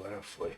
agora foi.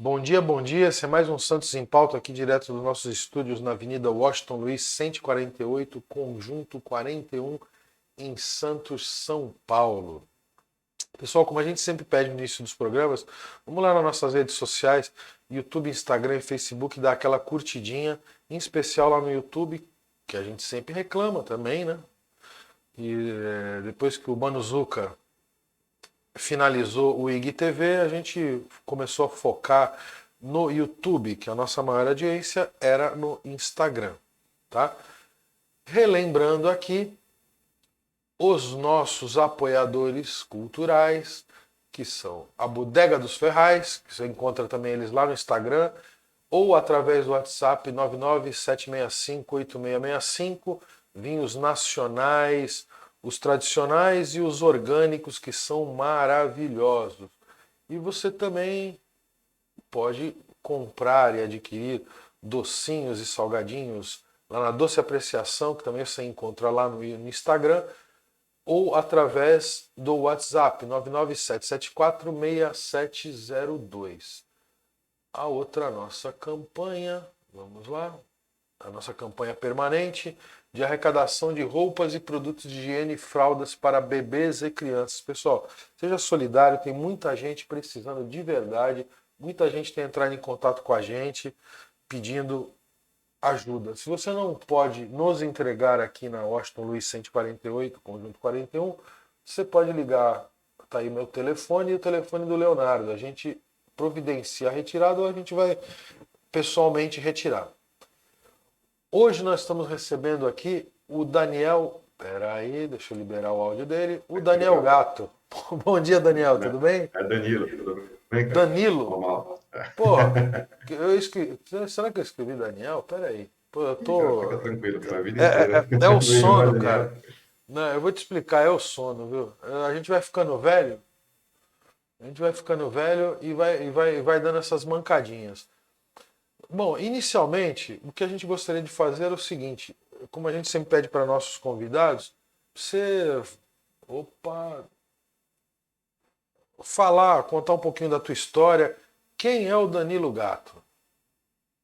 Bom dia, bom dia. Esse é mais um Santos em Pauta aqui direto dos nossos estúdios na Avenida Washington Luiz 148, Conjunto 41, em Santos, São Paulo. Pessoal, como a gente sempre pede no início dos programas, vamos lá nas nossas redes sociais, YouTube, Instagram e Facebook, dar aquela curtidinha, em especial lá no YouTube, que a gente sempre reclama também, né? E depois que o Manuzuka finalizou o IGTV, a gente começou a focar no YouTube, que a nossa maior audiência era no Instagram, tá? Relembrando aqui os nossos apoiadores culturais, que são a Bodega dos Ferrais, que você encontra também eles lá no Instagram, ou através do WhatsApp 997658665, vinhos nacionais, os tradicionais e os orgânicos, que são maravilhosos. E você também pode comprar e adquirir docinhos e salgadinhos lá na Doce Apreciação, que também você encontra lá no Instagram, ou através do WhatsApp 997746702. A outra nossa campanha, vamos lá, a nossa campanha permanente de arrecadação de roupas e produtos de higiene e fraldas para bebês e crianças. Pessoal, seja solidário, tem muita gente precisando de verdade, muita gente tem entrado em contato com a gente pedindo ajuda. Se você não pode nos entregar aqui na Washington Luiz 148, Conjunto 41, você pode ligar, tá aí meu telefone e o telefone do Leonardo. A gente providencia a retirada ou a gente vai pessoalmente retirar. Hoje nós estamos recebendo aqui o Daniel. Pera aí, deixa eu liberar o áudio dele. O Daniel Gato. Bom dia, Daniel, tudo bem? É Danilo, tudo bem, cara? Danilo. Normal. Pô, eu escrevi. Será que eu escrevi Daniel? Pera aí. Pô, eu Ih, cara, tô. fica tranquilo, foi a vida É, inteira. é o Meu irmão é sono, Daniel. cara. Não, eu vou te explicar, é o sono, viu? A gente vai ficando velho, a gente vai ficando velho e vai dando essas mancadinhas. Bom, inicialmente, o que a gente gostaria de fazer é o seguinte: como a gente sempre pede para nossos convidados, você, opa, falar, contar um pouquinho da tua história. Quem é o Danilo Gato?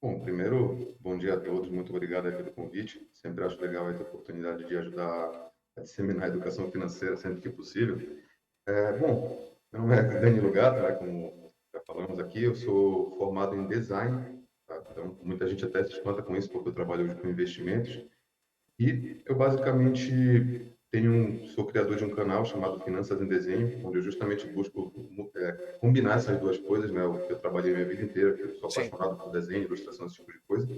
Bom, primeiro, bom dia a todos, muito obrigado aí pelo convite. Sempre acho legal aí ter a oportunidade de ajudar a disseminar a educação financeira sempre que possível. Bom, meu nome é Danilo Gato, né, como já falamos aqui, eu sou formado em design, tá? Então muita gente até se espanta com isso porque eu trabalho hoje com investimentos. E eu basicamente sou criador de um canal chamado Finanças em Desenho, onde eu justamente busco combinar essas duas coisas, né? O que eu trabalhei minha vida inteira, que eu sou Sim. apaixonado por desenho, ilustração, esse tipo de coisa,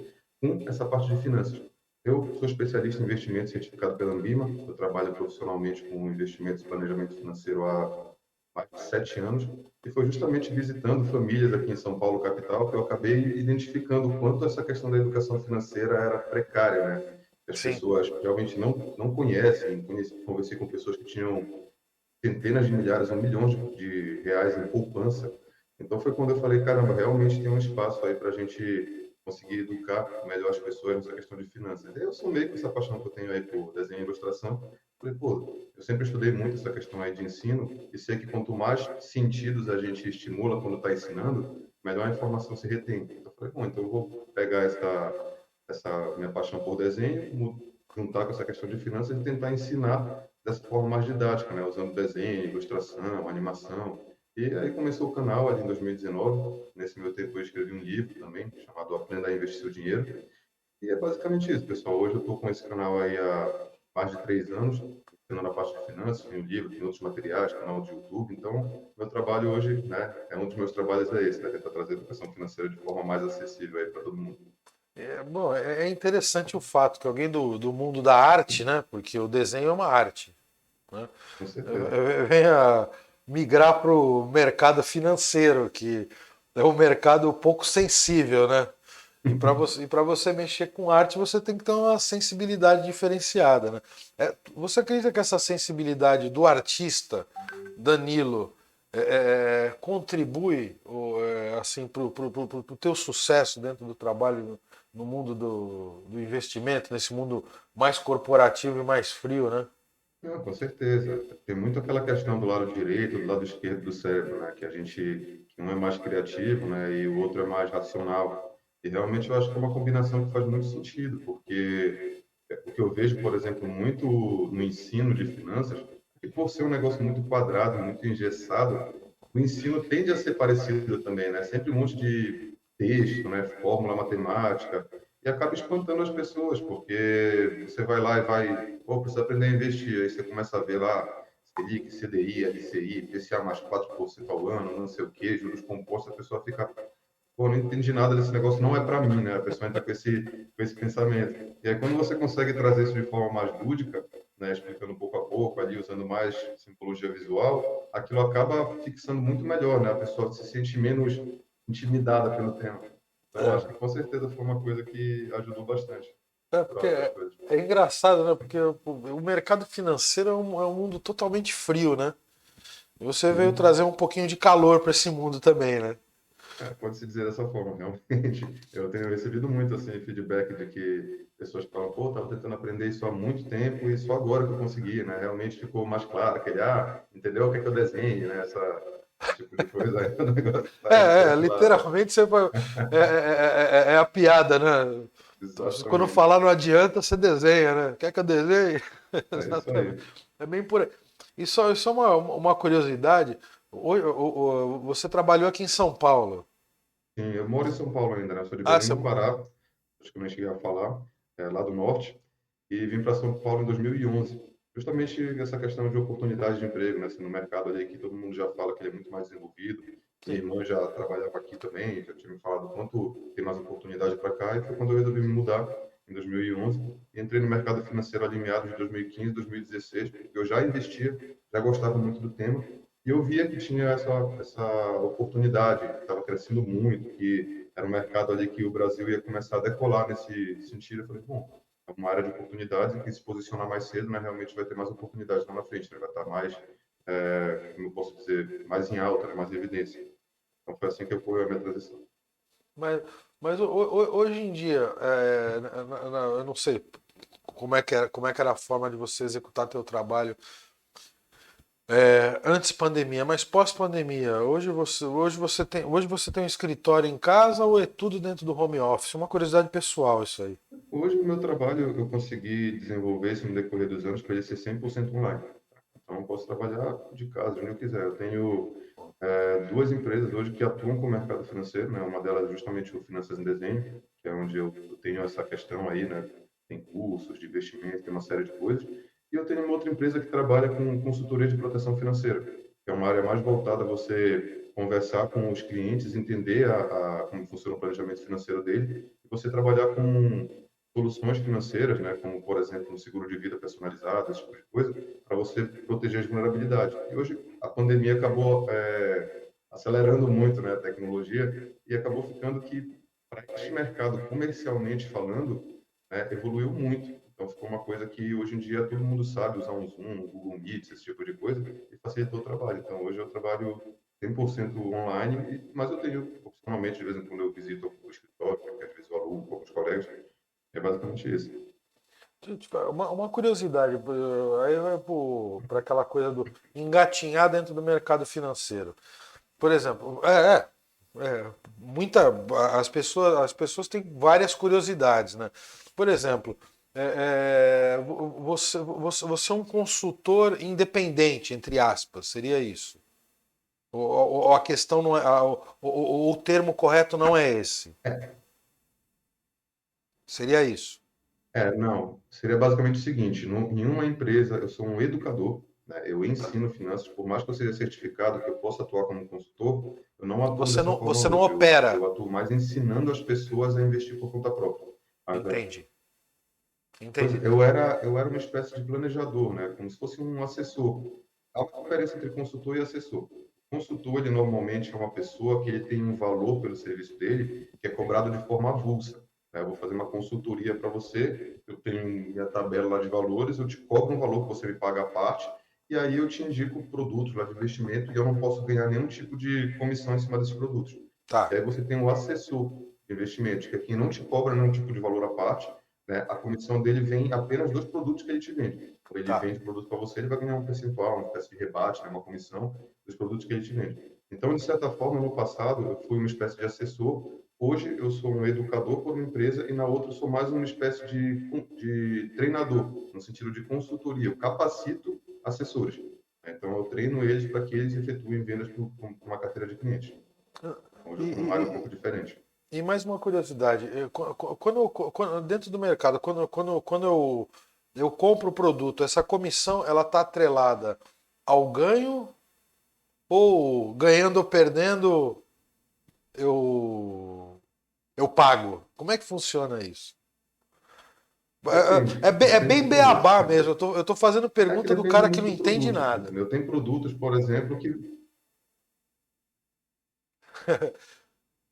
com essa parte de finanças. Eu sou especialista em investimentos certificado pela Ambima, eu trabalho profissionalmente com investimentos e planejamento financeiro há mais de 7 anos, e foi justamente visitando famílias aqui em São Paulo, capital, que eu acabei identificando o quanto essa questão da educação financeira era precária, né? As Sim. pessoas realmente não conhecem. Conversei com pessoas que tinham centenas de milhares ou milhões de reais em poupança. Então foi quando eu falei, caramba, realmente tem um espaço aí para a gente conseguir educar melhor as pessoas nessa questão de finanças. E eu sou meio com essa paixão que eu tenho aí por desenho e ilustração. Falei, pô, eu sempre estudei muito essa questão aí de ensino e sei que quanto mais sentidos a gente estimula quando está ensinando, melhor a informação se retém. Então eu falei, bom, então eu vou pegar essa minha paixão por desenho, juntar com essa questão de finanças e tentar ensinar dessa forma mais didática, né? Usando desenho, ilustração, animação. E aí começou o canal ali em 2019. Nesse meu tempo eu escrevi um livro também, chamado Aprenda a Investir Seu Dinheiro. E é basicamente isso, pessoal. Hoje eu estou com esse canal aí há mais de 3 anos, ensinando a parte de finanças, tem um livro, tem outros materiais, canal de YouTube. Então, meu trabalho hoje, né, um dos meus trabalhos é esse, né, tentar trazer a educação financeira de forma mais acessível aí para todo mundo. Bom, é interessante o fato que alguém do mundo da arte, né? Porque o desenho é uma arte, né? Com certeza. Venha migrar para o mercado financeiro, que é um mercado pouco sensível, né? E para você mexer com arte, você tem que ter uma sensibilidade diferenciada, né? Você acredita que essa sensibilidade do artista, Danilo, contribui assim, para o teu sucesso dentro do trabalho no mundo do investimento, nesse mundo mais corporativo e mais frio, né? Não, com certeza. Tem muito aquela questão do lado direito, do lado esquerdo do cérebro, né? Que um é mais criativo, né? E o outro é mais racional. E realmente eu acho que é uma combinação que faz muito sentido, porque o que eu vejo, por exemplo, muito no ensino de finanças, que por ser um negócio muito quadrado, muito engessado, o ensino tende a ser parecido também, né? Sempre um monte de texto, né? Fórmula matemática, e acaba espantando as pessoas, porque você vai lá e vai, pô, precisa aprender a investir, aí você começa a ver lá Selic, CDI, LCI, IPCA mais 4% ao ano, não sei o quê, juros compostos, a pessoa fica, pô, não entendi nada desse negócio, não é para mim, né? A pessoa entra com esse pensamento. E aí quando você consegue trazer isso de forma mais lúdica, né, explicando pouco a pouco, ali usando mais simbologia visual, aquilo acaba fixando muito melhor, né? A pessoa se sente menos intimidada pelo tema. Então, É, acho que com certeza foi uma coisa que ajudou bastante porque para as coisas. é engraçado, né? Porque o mercado financeiro é um mundo totalmente frio, né? E você veio Sim, trazer um pouquinho de calor para esse mundo também, né? pode-se dizer dessa forma, realmente. Eu tenho recebido muito assim, feedback de que pessoas falam, pô, estava tentando aprender isso há muito tempo e só agora que eu consegui, né? Realmente ficou mais claro, aquele, entendeu o que é que eu desenho, né? Esse tipo de coisa, aí o negócio sai bem claro. Literalmente é a piada, né? Quando Exatamente. falar não adianta, você desenha, né? Quer que eu desenhe? É isso Exatamente. aí. É bem por aí. E só uma curiosidade: você trabalhou aqui em São Paulo. Sim, eu moro em São Paulo ainda, né? Eu sou de Ah, Belém você... do Pará, acho que eu nem cheguei a falar, lá do norte, e vim para São Paulo em 2011. Justamente essa questão de oportunidade de emprego, né? Assim, no mercado ali que todo mundo já fala que ele é muito mais desenvolvido. Minha Sim. irmã já trabalhava aqui também, já tinha me falado quanto tem mais oportunidade para cá, e foi quando eu resolvi me mudar em 2011 e entrei no mercado financeiro ali em meados de 2015, 2016. Eu já investia, já gostava muito do tema, e eu via que tinha essa oportunidade, estava crescendo muito, que era um mercado ali que o Brasil ia começar a decolar nesse sentido. Eu falei, bom, é uma área de oportunidades e quem se posicionar mais cedo, né, realmente vai ter mais oportunidades lá na frente, né, vai estar mais, como eu posso dizer, mais em alta, né, mais em evidência. Então foi assim que ocorreu a minha transição. Mas, mas hoje em dia, eu não sei como é que era a forma de você executar teu trabalho antes pandemia, mas pós-pandemia. Hoje você tem um escritório em casa ou é tudo dentro do home office? Uma curiosidade pessoal isso aí. Hoje, no meu trabalho, eu consegui desenvolver isso no decorrer dos anos para ele ser 100% online. Então, eu posso trabalhar de casa, de onde eu quiser. Eu tenho duas empresas hoje que atuam com o mercado financeiro, né? Uma delas é justamente o Finanças em Desenho, que é onde eu tenho essa questão aí, né? Tem cursos de investimento, tem uma série de coisas. E eu tenho uma outra empresa que trabalha com consultoria de proteção financeira, que é uma área mais voltada a você conversar com os clientes, entender como funciona o planejamento financeiro dele, e você trabalhar com soluções financeiras, né? Como, por exemplo, um seguro de vida personalizado, esse tipo de coisa, para você proteger as vulnerabilidades. E hoje a pandemia acabou acelerando muito, né, a tecnologia e acabou ficando que para este mercado comercialmente falando, né, evoluiu muito. Então ficou uma coisa que hoje em dia todo mundo sabe usar um Zoom, um Google Meet, esse tipo de coisa e facilitou o trabalho. Então hoje eu trabalho 100% online, mas eu tenho opcionalmente de vez em quando eu visito o escritório, porque às vezes eu alugo com alguns colegas. É basicamente isso. Uma curiosidade, aí vai para aquela coisa do engatinhar dentro do mercado financeiro. Por exemplo, muita, as pessoas têm várias curiosidades, né? Por exemplo, você é um consultor independente, entre aspas, seria isso? Ou a questão não é, o termo correto não é esse? Seria isso? Não, seria basicamente o seguinte, em uma empresa eu sou um educador, né? Eu ensino finanças, por mais que eu seja certificado, que eu possa atuar como consultor, eu não atuo Você dessa não, forma você não hoje, eu opera. atuo mais ensinando as pessoas a investir por conta própria. Mas, Entendi. pois Entendi. eu era uma espécie de planejador, né? Como se fosse um assessor. Há uma diferença entre consultor e assessor. O consultor, ele normalmente é uma pessoa que ele tem um valor pelo serviço dele, que é cobrado de forma avulsa, né? Eu vou fazer uma consultoria para você, eu tenho minha tabela lá de valores, eu te cobro um valor que você me paga à parte, e aí eu te indico produtos lá de investimento e eu não posso ganhar nenhum tipo de comissão em cima desses produtos. E Tá. aí você tem o assessor de investimentos, que é quem não te cobra nenhum tipo de valor à parte, né, a comissão dele vem apenas dos produtos que ele te vende. Quando ele Tá. vende produto para você, ele vai ganhar um percentual, uma espécie de rebate, né, uma comissão dos produtos que ele te vende. Então, de certa forma, no passado, eu fui uma espécie de assessor. Hoje, eu sou um educador por uma empresa e na outra, eu sou mais uma espécie de treinador, no sentido de consultoria. Eu capacito assessores. Então, eu treino eles para que eles efetuem vendas para uma carteira de clientes. Hoje, E, eu estou numa área um e, pouco diferente. e mais uma curiosidade, dentro do mercado, eu compro o produto, essa comissão ela está atrelada ao ganho ou ganhando ou perdendo eu pago? Como é que funciona isso? Depende, É depende bem do produto. beabá mesmo. Eu tô fazendo É que pergunta do depende cara que muito não do entende produto, nada. entendeu? Tem produtos, por exemplo, que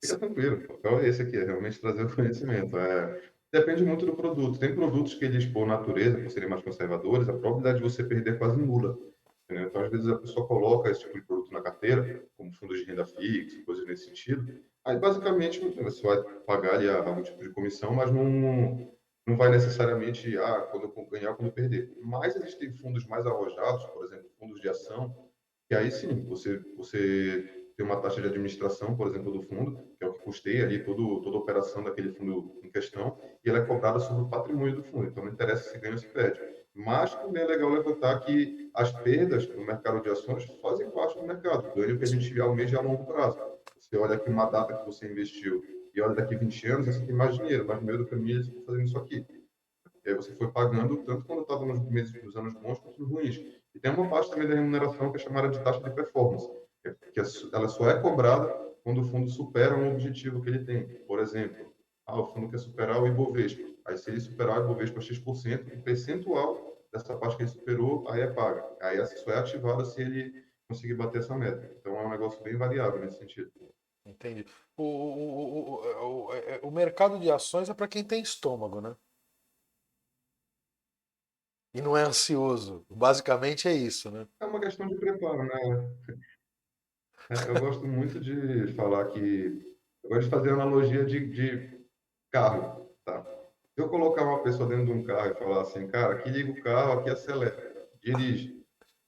fica tranquilo. Então, esse aqui é realmente trazer o conhecimento. Depende muito do produto. Tem produtos que eles, por natureza, por serem mais conservadores, a probabilidade de você perder é quase nula. Entendeu? Então, às vezes, a pessoa coloca esse tipo de produto na carteira, como fundos de renda fixa, coisas nesse sentido. Aí, basicamente, você vai pagar ali algum tipo de comissão, mas não vai necessariamente, quando eu ganhar, quando eu perder. Mas existem fundos mais arrojados, por exemplo, fundos de ação, que aí sim, você tem uma taxa de administração, por exemplo, do fundo, que é o que custeia ali toda a operação daquele fundo em questão, e ela é cobrada sobre o patrimônio do fundo. Então, não interessa se ganha ou se perde. Mas também é legal levantar que as perdas no mercado de ações fazem parte do mercado. O ganho que a gente almeja é a longo prazo. Você olha aqui uma data que você investiu e olha daqui 20 anos, você tem mais dinheiro, mas no meio do caminho você está fazendo isso aqui. E aí você foi pagando tanto quando estava nos meses dos anos bons quanto nos ruins. E tem uma parte também da remuneração que é chamada de taxa de performance, ela só é cobrada quando o fundo supera um objetivo que ele tem. Por exemplo, o fundo quer superar o Ibovespa. Aí, se ele superar o Ibovespa X%, o percentual dessa parte que ele superou, aí é paga. Aí essa só é ativada se ele conseguir bater essa meta. Então, é um negócio bem variável nesse sentido. Entendi. O mercado de ações é para quem tem estômago, né? E não é ansioso. Basicamente é isso, né? É uma questão de preparo, né? Eu gosto muito de falar que... Eu gosto de fazer analogia de carro, tá? Se eu colocar uma pessoa dentro de um carro e falar assim, cara, aqui liga o carro, aqui acelera, dirige,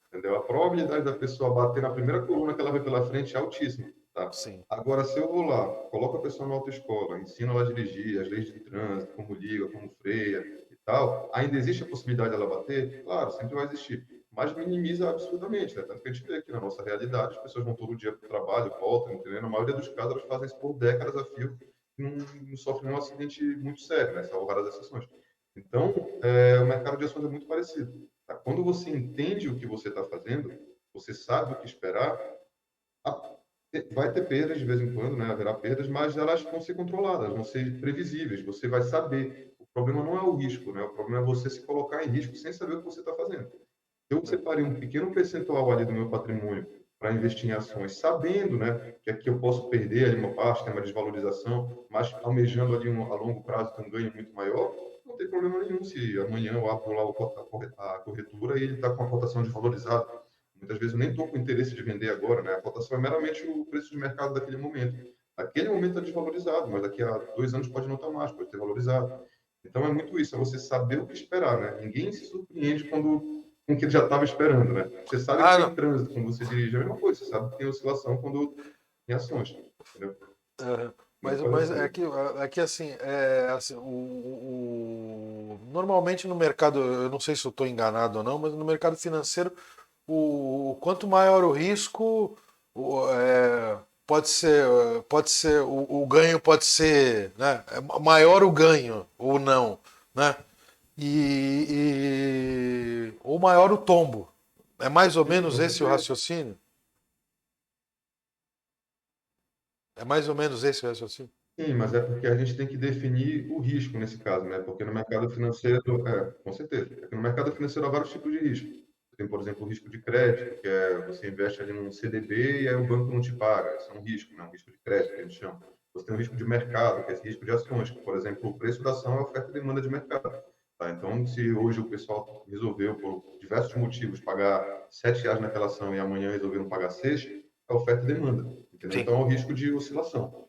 entendeu? A probabilidade da pessoa bater na primeira coluna que ela vê pela frente é altíssima, tá? Sim. Agora, se eu vou lá, coloco a pessoa na autoescola, ensino ela a dirigir, as leis de trânsito, como liga, como freia e tal, ainda existe a possibilidade dela bater? Claro, sempre vai existir, mas minimiza absurdamente, né? Tanto que a gente vê aqui na nossa realidade, as pessoas vão todo dia para o trabalho, voltam, entendeu? Na maioria dos casos, elas fazem isso por décadas a fio e não sofrem um acidente muito sério, né? Salvo raras exceções. Então, o mercado de ações é muito parecido. Tá? Quando você entende o que você está fazendo, você sabe o que esperar, a- vai ter perdas de vez em quando, né? Haverá perdas, mas elas vão ser controladas, vão ser previsíveis. Você vai saber. O problema não é o risco, né? O problema é você se colocar em risco sem saber o que você está fazendo. Eu separei um pequeno percentual ali do meu patrimônio para investir em ações, sabendo, né, que aqui eu posso perder ali uma parte, tem uma desvalorização, mas almejando ali a longo prazo ter um ganho muito maior, não tem problema nenhum se amanhã eu abro lá a corretora e ele está com a cotação desvalorizada. Muitas vezes eu nem estou com interesse de vender agora, né? A cotação é meramente o preço de mercado daquele momento. Aquele momento está desvalorizado, mas daqui a 2 anos pode não estar mais, pode ter valorizado. Então é muito isso, é você saber o que esperar, né? Ninguém se surpreende com o que ele já estava esperando, né? Você sabe que Ah, tem não. trânsito quando você dirige, é a mesma coisa, você sabe que tem oscilação quando tem ações, entendeu? Aham. Muito Mas parecido. é que assim, normalmente no mercado, eu não sei se eu estou enganado ou não, mas no mercado financeiro, quanto maior o risco, pode ser o ganho pode ser, né, maior o ganho ou não, né? Ou maior o tombo. É mais ou Sim, menos com esse o certeza. raciocínio? É mais ou menos esse o raciocínio? Sim, mas é porque a gente tem que definir o risco nesse caso, né? Porque no mercado financeiro, com certeza. Porque no mercado financeiro há vários tipos de risco. Você tem, por exemplo, o risco de crédito, que é você investe ali num CDB e aí o banco não te paga. Isso é um risco, né? Um risco de crédito, que a gente chama. Você tem o risco de mercado, que é esse risco de ações, que, por exemplo, o preço da ação é a oferta e demanda de mercado. Tá? Então, se hoje o pessoal resolveu, por diversos motivos, pagar R$ 7 naquela ação e amanhã resolveram pagar 6, é oferta e demanda. Entendeu? Sim. Então, é o risco de oscilação.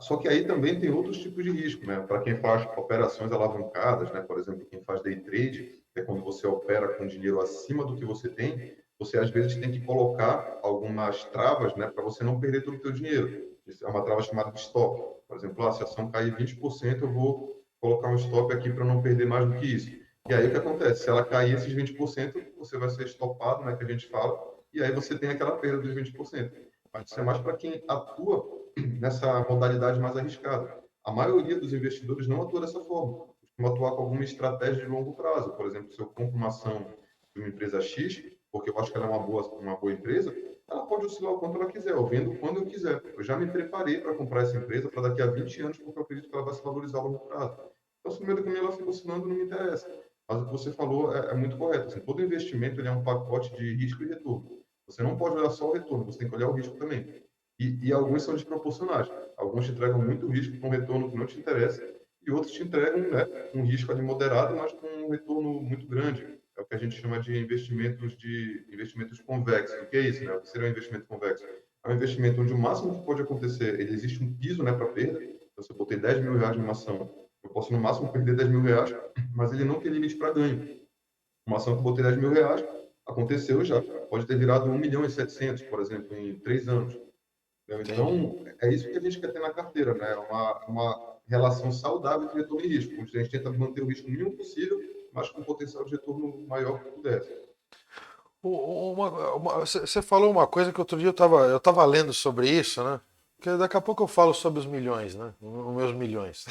Só que aí também tem outros tipos de risco, né? Para quem faz operações alavancadas, né? Por exemplo, quem faz day trade, que é quando você opera com dinheiro acima do que você tem, você às vezes tem que colocar algumas travas, né? Para você não perder todo o seu dinheiro. Isso é uma trava chamada de stop. Por exemplo, se a ação cair 20%, eu vou colocar um stop aqui para não perder mais do que isso. E aí o que acontece? Se ela cair esses 20%, você vai ser estopado, né? Que a gente fala, e aí você tem aquela perda dos 20%. Mas isso é mais para quem atua nessa modalidade mais arriscada. A maioria dos investidores não atua dessa forma. Costuma atuar com alguma estratégia de longo prazo. Por exemplo, se eu compro uma ação de uma empresa X, porque eu acho que ela é uma boa empresa, ela pode oscilar o quanto ela quiser, eu vendo quando eu quiser. Eu já me preparei para comprar essa empresa para daqui a 20 anos, porque eu acredito que ela vai se valorizar a longo prazo. Então, se no meio do caminho ela fica oscilando, não me interessa. Mas o que você falou é muito correto. Assim, todo investimento ele é um pacote de risco e retorno. Você não pode olhar só o retorno, você tem que olhar o risco também. E alguns são desproporcionais. Alguns te entregam muito risco com um retorno que não te interessa, e outros te entregam, né, um risco ali moderado, mas com um retorno muito grande. É o que a gente chama de investimentos convexos. O que é isso, né? O que seria um investimento convexo? É um investimento onde o máximo que pode acontecer, ele existe um piso, né, para perda. Então, se eu botei 10 mil reais numa ação, eu posso no máximo perder 10 mil reais, mas ele não tem limite para ganho. Uma ação que eu botei 10 mil reais, aconteceu já. Pode ter virado 1 milhão e 700, por exemplo, em 3 anos. Entendi. Então, é isso que a gente quer ter na carteira, né? Uma relação saudável entre retorno e risco, onde a gente tenta manter o risco mínimo possível, mas com um potencial de retorno maior que pudesse. Você falou uma coisa que outro dia eu tava lendo sobre isso, né? Porque daqui a pouco eu falo sobre os milhões, né? Os meus milhões.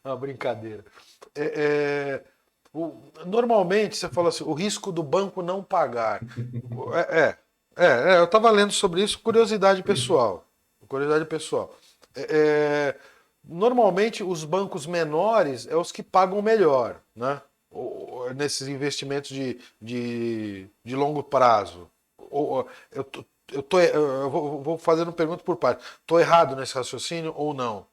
É uma brincadeira. É, é, normalmente você fala assim, o risco do banco não pagar. É, é, eu estava lendo sobre isso, curiosidade pessoal. Curiosidade pessoal. É, normalmente os bancos menores é os que pagam melhor, né? Nesses investimentos de longo prazo. Eu vou fazendo pergunta por parte. Estou errado nesse raciocínio ou não?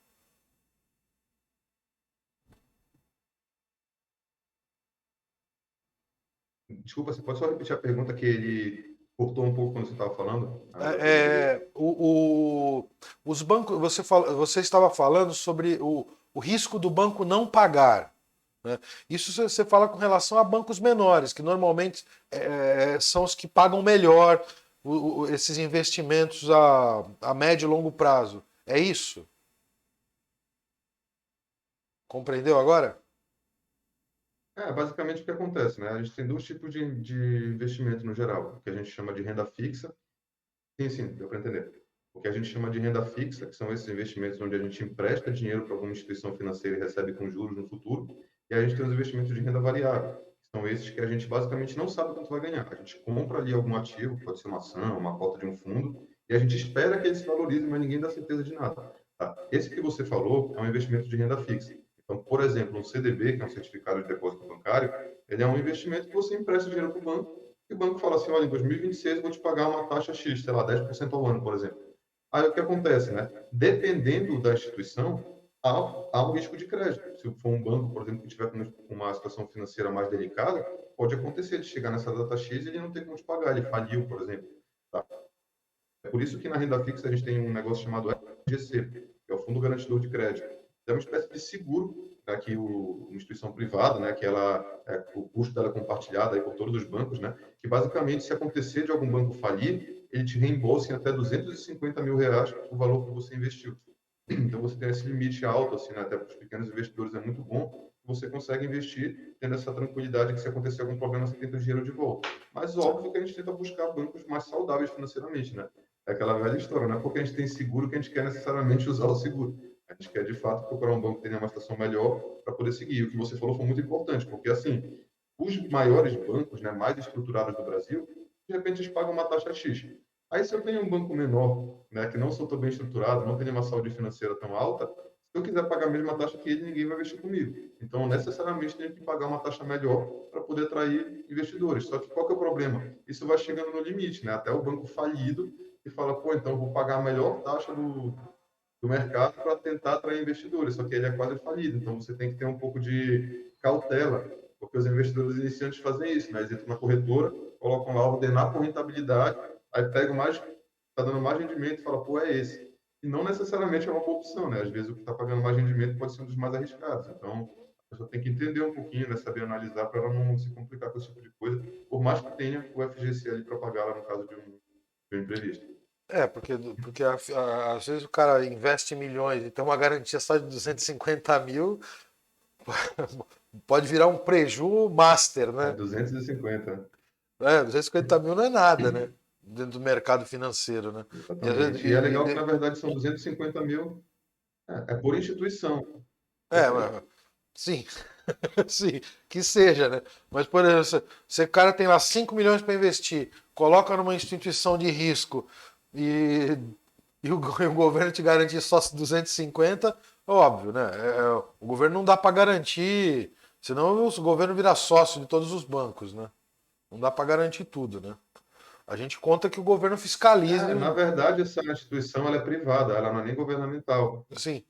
Desculpa, você pode só repetir a pergunta que ele cortou um pouco quando você estava falando? Eu não peguei. Os bancos, você estava falando sobre o risco do banco não pagar. Né? Isso você fala com relação a bancos menores, que normalmente são os que pagam melhor esses investimentos a médio e longo prazo. É isso? Compreendeu agora? Basicamente o que acontece, né? A gente tem dois tipos de investimento no geral, o que a gente chama de renda fixa. Sim, sim, deu para entender. O que a gente chama de renda fixa, que são esses investimentos onde a gente empresta dinheiro para alguma instituição financeira e recebe com juros no futuro. E a gente tem os investimentos de renda variável, que são esses que a gente basicamente não sabe quanto vai ganhar. A gente compra ali algum ativo, pode ser uma ação, uma cota de um fundo, e a gente espera que ele se valorize, mas ninguém dá certeza de nada. Tá? Esse que você falou é um investimento de renda fixa. Então, por exemplo, um CDB, que é um certificado de depósito bancário, ele é um investimento que você empresta dinheiro para o banco e o banco fala assim, olha, em 2026 eu vou te pagar uma taxa X, sei lá, 10% ao ano, por exemplo. Aí o que acontece, né? Dependendo da instituição, há um risco de crédito. Se for um banco, por exemplo, que tiver com uma situação financeira mais delicada, pode acontecer de chegar nessa data X e ele não ter como te pagar, ele faliu, por exemplo. Tá? É por isso que na renda fixa a gente tem um negócio chamado FGC, que é o Fundo Garantidor de Crédito. É uma espécie de seguro, né, que uma instituição privada, né, que o custo dela é compartilhado aí por todos os bancos, né, que basicamente se acontecer de algum banco falir, ele te reembolsa em até 250 mil reais o valor que você investiu. Então você tem esse limite alto, assim, né, até para os pequenos investidores é muito bom. Você consegue investir tendo essa tranquilidade que se acontecer algum problema você tem o dinheiro de volta. Mas óbvio que a gente tenta buscar bancos mais saudáveis financeiramente, né? É aquela velha história, não é porque a gente tem seguro que a gente quer necessariamente usar o seguro. A gente quer, de fato, procurar um banco que tenha uma situação melhor para poder seguir. O que você falou foi muito importante, porque, assim, os maiores bancos, né, mais estruturados do Brasil, de repente eles pagam uma taxa X. Aí, se eu tenho um banco menor, né, que não sou tão bem estruturado, não tenho uma saúde financeira tão alta, se eu quiser pagar a mesma taxa que ele, ninguém vai investir comigo. Então, necessariamente, tenho que pagar uma taxa melhor para poder atrair investidores. Só que qual que é o problema? Isso vai chegando no limite, né? Até o banco falido e fala, pô, então eu vou pagar a melhor taxa do mercado para tentar atrair investidores, só que ele é quase falido, então você tem que ter um pouco de cautela, porque os investidores iniciantes fazem isso, né? Eles entram na corretora, colocam lá ordenar por rentabilidade, aí pega mais, está dando mais rendimento e fala, pô, é esse. e não necessariamente é uma boa opção, né? Às vezes o que está pagando mais rendimento pode ser um dos mais arriscados. Então, a pessoa tem que entender um pouquinho, né? Saber analisar para ela não se complicar com esse tipo de coisa, por mais que tenha o FGC ali para pagar lá no caso de um imprevisto. Porque às vezes o cara investe milhões e tem uma garantia só de 250 mil, pode virar um preju master, É né? 250, 250 mil não é nada, né? Dentro do mercado financeiro, né? E às vezes, exatamente. E é legal que, na verdade, são 250 mil, é por instituição. Perfeito. sim, sim, que seja, né? Mas, por exemplo, se o cara tem lá 5 milhões para investir, coloca numa instituição de risco e, e o governo te garante só 250, óbvio, né? O governo não dá para garantir, senão o governo vira sócio de todos os bancos, né? Não dá para garantir tudo, né? A gente conta que o governo fiscalize, Na verdade, essa instituição ela é privada, ela não é nem governamental. sim,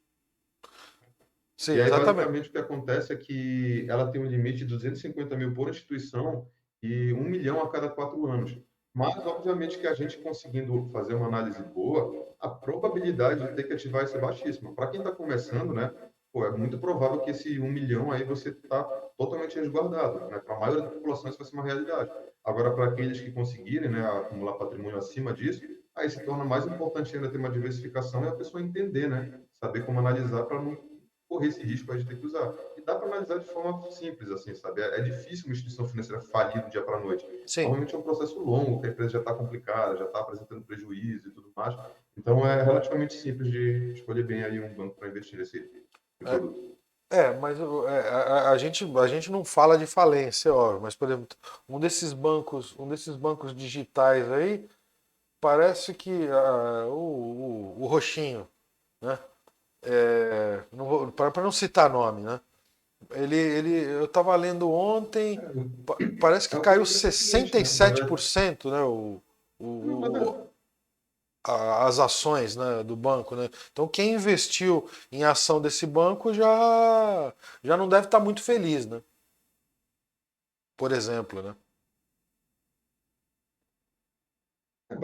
sim, E aí, exatamente. basicamente, o que acontece é que ela tem um limite de 250 mil por instituição e 1 milhão a cada 4 anos. Mas, obviamente, que a gente conseguindo fazer uma análise boa, a probabilidade de ter que ativar isso é baixíssima. Para quem está começando, né, pô, é muito provável que esse 1 milhão aí você está totalmente resguardado. Né? Para a maioria da população, isso vai ser uma realidade. Agora, para aqueles que conseguirem, né, acumular patrimônio acima disso, aí se torna mais importante ainda ter uma diversificação e a pessoa entender, né? Saber como analisar para não correr esse risco a gente tem que usar. E dá para analisar de forma simples, assim, sabe? É difícil uma instituição financeira falir do dia para a noite. Sim. Normalmente é um processo longo, que a empresa já está complicada, já está apresentando prejuízo e tudo mais. Então é relativamente simples de escolher bem aí um banco para investir nesse produto. Mas a gente não fala de falência, ó, mas por exemplo, um desses bancos digitais aí, parece que o roxinho, né? Para não citar nome, né? Eu estava lendo ontem, parece É que o que caiu vem recentemente, né? Na verdade, 67%, né? não, na O, verdade, as ações, né, do banco, né? Então quem investiu em ação desse banco já não deve estar muito feliz, né? Por exemplo, né? é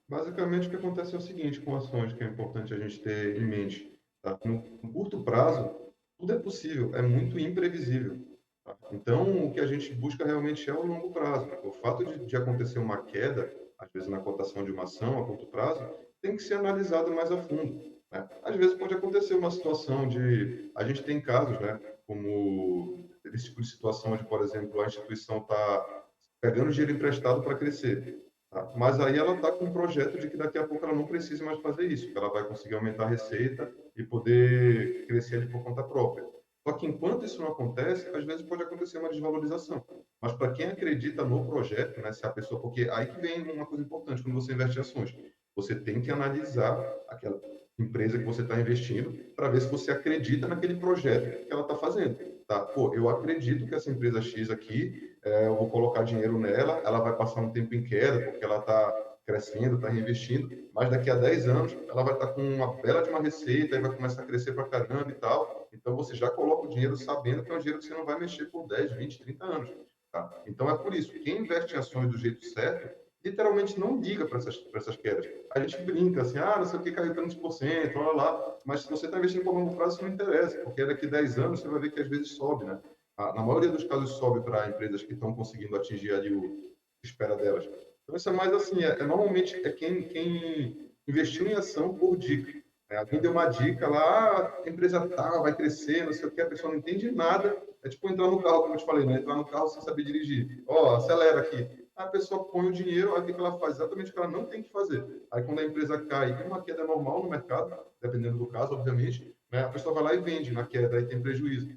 basicamente o que acontece é o seguinte com ações que é importante a gente ter em mente. Tá? No curto prazo, tudo é possível, é muito imprevisível. Tá? Então, o que a gente busca realmente é o longo prazo. O fato de acontecer uma queda, às vezes na cotação de uma ação a curto prazo, tem que ser analisado mais a fundo. Né? Às vezes pode acontecer uma situação de. A gente tem casos, né, como esse tipo de situação onde, por exemplo, a instituição está pegando dinheiro emprestado para crescer. Tá? Mas aí ela está com um projeto de que daqui a pouco ela não precise mais fazer isso, que ela vai conseguir aumentar a receita e poder crescer ali por conta própria. Só que enquanto isso não acontece, às vezes pode acontecer uma desvalorização. Mas para quem acredita no projeto, né, se a pessoa, porque aí que vem uma coisa importante quando você investe em ações, você tem que analisar aquela empresa que você está investindo para ver se você acredita naquele projeto que ela está fazendo. Tá? Pô, eu acredito que essa empresa X aqui, eu vou colocar dinheiro nela, ela vai passar um tempo em queda porque ela está crescendo, está reinvestindo, mas daqui a 10 anos ela vai estar com uma bela de uma receita e vai começar a crescer para caramba e tal. Então você já coloca o dinheiro sabendo que é um dinheiro que você não vai mexer por 10, 20, 30 anos. Tá? Então é por isso, quem investe em ações do jeito certo, literalmente não liga para essas quedas. A gente brinca assim, não sei o que caiu tantos por cento, lá, lá. Mas se você está investindo por longo prazo, isso não interessa, porque daqui a 10 anos você vai ver que às vezes sobe, né? Na maioria dos casos sobe para empresas que estão conseguindo atingir ali o espera delas. Então isso é mais assim, normalmente é quem investiu em ação por dica. Alguém deu uma dica lá, a empresa tá, vai crescer, não sei o que, a pessoa não entende nada. É tipo entrar no carro, como eu te falei, né? Entrar no carro sem saber dirigir. Ó, acelera aqui. A pessoa põe o dinheiro, aí o que ela faz? Exatamente o que ela não tem que fazer. Aí quando a empresa cai, tem uma queda normal no mercado, dependendo do caso, obviamente, né? A pessoa vai lá e vende na queda, aí tem prejuízo.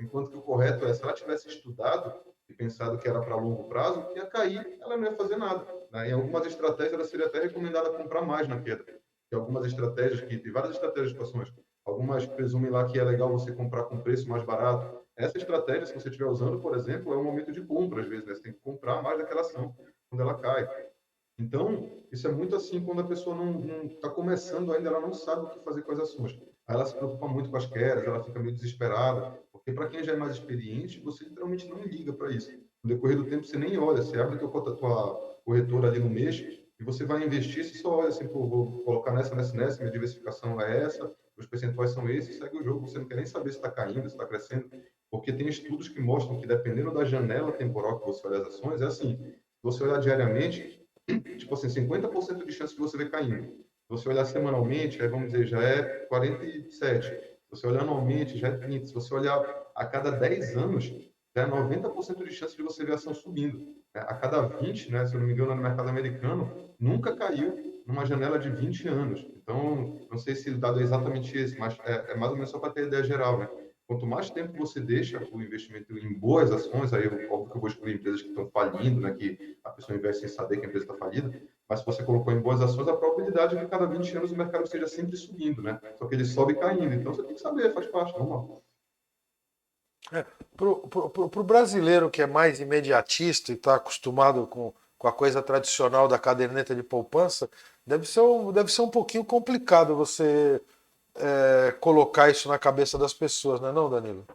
Enquanto que o correto é, se ela tivesse estudado e pensado que era para longo prazo, ia cair, ela não ia fazer nada. Né? Em algumas estratégias, ela seria até recomendada comprar mais na queda. Tem algumas estratégias que tem várias estratégias de ações. Algumas presumem lá que é legal você comprar com preço mais barato. Essa estratégia, se você estiver usando, por exemplo, é um momento de compra, às vezes. Né? Você tem que comprar mais daquela ação quando ela cai. Então, isso é muito assim quando a pessoa não está começando ainda, ela não sabe o que fazer com as ações. Aí ela se preocupa muito com as quedas, ela fica meio desesperada, porque para quem já é mais experiente, você literalmente não liga para isso. No decorrer do tempo, você nem olha, você abre a tua corretora ali no mês, E você vai investir, você só olha assim, pô, vou colocar nessa, minha diversificação é essa, os percentuais são esses, segue o jogo, você não quer nem saber se está caindo, se está crescendo, porque tem estudos que mostram que dependendo da janela temporal que você olha as ações, é assim, se você olhar diariamente, tipo assim, 50% de chance de você ver caindo. Se você olhar semanalmente, aí vamos dizer, já é 47. Se você olhar anualmente, já é 30. Se você olhar a cada 10 anos, já é 90% de chance de você ver a ação subindo. A cada 20, né, se eu não me engano, no mercado americano, nunca caiu numa janela de 20 anos. Então, não sei se o dado é exatamente esse, mas é mais ou menos só para ter ideia geral, né? Quanto mais tempo você deixa o investimento em boas ações, aí óbvio que eu vou escolher empresas que estão falindo, né, que a pessoa investe sem saber que a empresa está falida, mas se você colocou em boas ações, a probabilidade é que cada 20 anos o mercado esteja sempre subindo, né? Só que ele sobe caindo, então você tem que saber, faz parte, normal. Pro brasileiro que é mais imediatista e está acostumado com a coisa tradicional da caderneta de poupança, deve ser um pouquinho complicado você colocar isso na cabeça das pessoas, não é não, Danilo?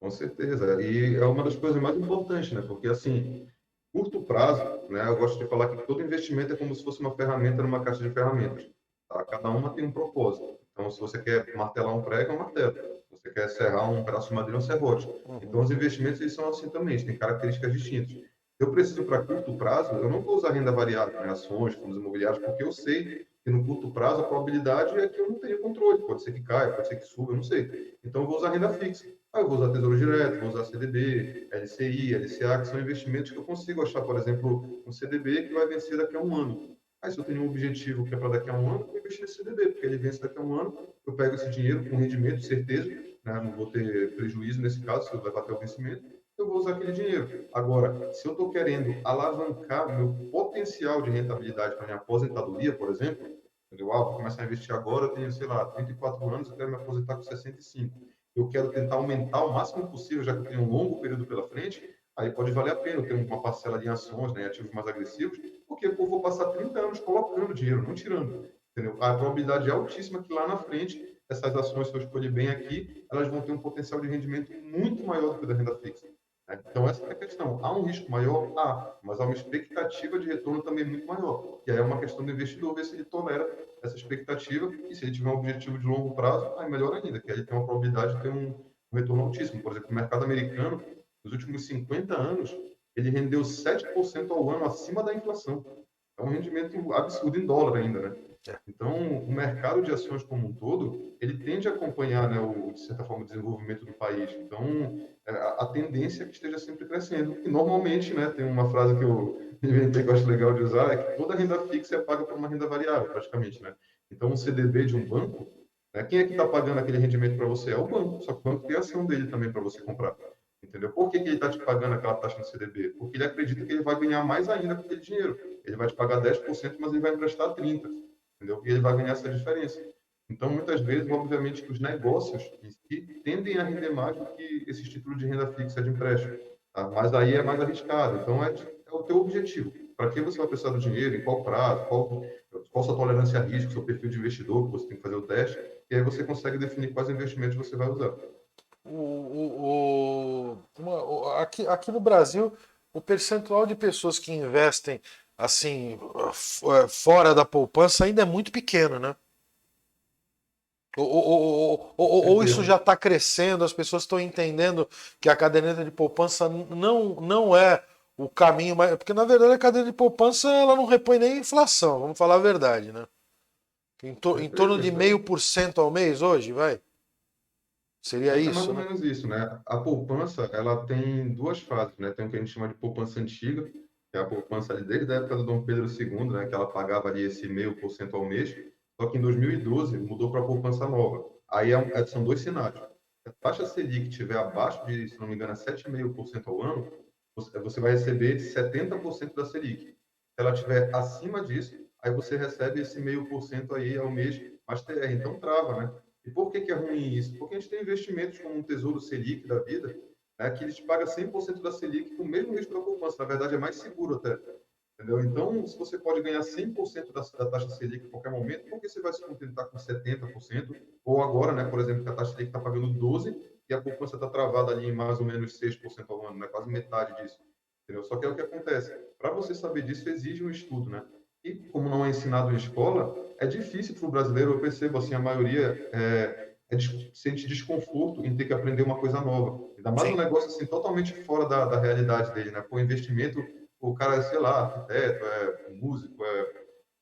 Com certeza. E é uma das coisas mais importantes, né? Porque, assim, curto prazo, né? Eu gosto de falar que todo investimento é como se fosse uma ferramenta numa caixa de ferramentas. Tá? Cada uma tem um propósito. Então, se você quer martelar um prego, é um martelo. Se você quer serrar um pedaço de madeira, é um serrote. Então, os investimentos, eles são assim também, eles têm características distintas. Se eu preciso para curto prazo, eu não vou usar renda variável, né? Ações, fundos imobiliários, porque eu sei que no curto prazo a probabilidade é que eu não tenha controle. Pode ser que caia, pode ser que suba, eu não sei. Então, eu vou usar renda fixa. Eu vou usar Tesouro Direto, vou usar CDB, LCI, LCA, que são investimentos que eu consigo achar, por exemplo, um CDB que vai vencer daqui a um ano. Aí, se eu tenho um objetivo que é para daqui a um ano, eu vou investir nesse CDB, porque ele vence daqui a um ano, eu pego esse dinheiro com rendimento, certeza, né? Não vou ter prejuízo nesse caso, se eu levar até o vencimento, eu vou usar aquele dinheiro. Agora, se eu estou querendo alavancar o meu potencial de rentabilidade para minha aposentadoria, por exemplo, entendeu? Vou começar a investir agora, eu tenho, sei lá, 34 anos, eu quero me aposentar com 65. Eu quero tentar aumentar o máximo possível, já que eu tenho um longo período pela frente, aí pode valer a pena eu ter uma parcela de ações, né, ativos mais agressivos, porque eu vou passar 30 anos colocando dinheiro, não tirando. Entendeu? A probabilidade é altíssima que lá na frente, essas ações, se eu escolher bem aqui, elas vão ter um potencial de rendimento muito maior do que o da renda fixa. Né? Então, essa é a questão. Há um risco maior? Há, mas há uma expectativa de retorno também muito maior. E aí é uma questão do investidor ver se ele tolera essa expectativa e se ele tiver um objetivo de longo prazo, aí melhor ainda, que aí ele tem uma probabilidade de ter um retorno altíssimo. Por exemplo, o mercado americano, nos últimos 50 anos, ele rendeu 7% ao ano acima da inflação. É um rendimento absurdo em dólar ainda, né? Então, o mercado de ações como um todo, ele tende a acompanhar, né, de certa forma, o desenvolvimento do país. Então, a tendência é que esteja sempre crescendo. E, normalmente, né, tem uma frase que eu inventei que eu acho legal de usar, é que toda renda fixa é paga por uma renda variável, praticamente, né? Então, um CDB de um banco, né, quem é que está pagando aquele rendimento para você? É o banco, só que o banco tem a ação dele também para você comprar. Entendeu? Por que, que ele está te pagando aquela taxa no CDB? Porque ele acredita que ele vai ganhar mais ainda com aquele dinheiro. Ele vai te pagar 10%, mas ele vai emprestar 30%. Entendeu? E ele vai ganhar essa diferença. Então, muitas vezes, obviamente, que os negócios em si tendem a render mais do que esses títulos de renda fixa de empréstimo. Tá? Mas aí é mais arriscado. Então, é o teu objetivo. Para que você vai precisar do dinheiro, em qual prazo, qual sua tolerância a risco, seu perfil de investidor, que você tem que fazer o teste, e aí você consegue definir quais investimentos você vai usar. Aqui no Brasil, o percentual de pessoas que investem assim fora da poupança ainda é muito pequeno, né? Com Ou isso certeza. já está crescendo, as pessoas estão entendendo que a caderneta de poupança não é o caminho mais. Porque na verdade a caderneta de poupança ela não repõe nem a inflação, vamos falar a verdade, né? Em torno Perfeito, de isso meio aí. por cento ao mês hoje, vai? Seria É mais isso, ou né? menos isso, né? A poupança, ela tem duas fases, né? Tem o que a gente chama de poupança antiga, que é a poupança ali desde a época do Dom Pedro II, né? Que ela pagava ali esse 0,5% ao mês. Só que em 2012 mudou para a poupança nova. Aí são dois cenários. Se a taxa Selic estiver abaixo de, se não me engano, é 7,5% ao ano, você vai receber 70% da Selic. Se ela estiver acima disso, aí você recebe esse 0,5% aí ao mês mais TR. Então trava, né? E por que, que é ruim isso? Porque a gente tem investimentos como um Tesouro Selic da vida, né, que eles pagam 100% da Selic com o mesmo risco da poupança. Na verdade, é mais seguro até. Entendeu? Então, se você pode ganhar 100% da taxa Selic a qualquer momento, por que você vai se contentar com 70%? Ou agora, né, por exemplo, que a taxa Selic está pagando 12% e a poupança está travada ali em mais ou menos 6% ao ano, né, quase metade disso. entendeu? Só que é o que acontece. Para você saber disso, exige um estudo, né? E como não é ensinado em escola, é difícil para o brasileiro, eu percebo, assim, a maioria sente desconforto em ter que aprender uma coisa nova. Ainda mais um Sim, negócio, assim, totalmente fora da realidade dele, né? Pô, investimento, o cara é, sei lá, arquiteto, é músico,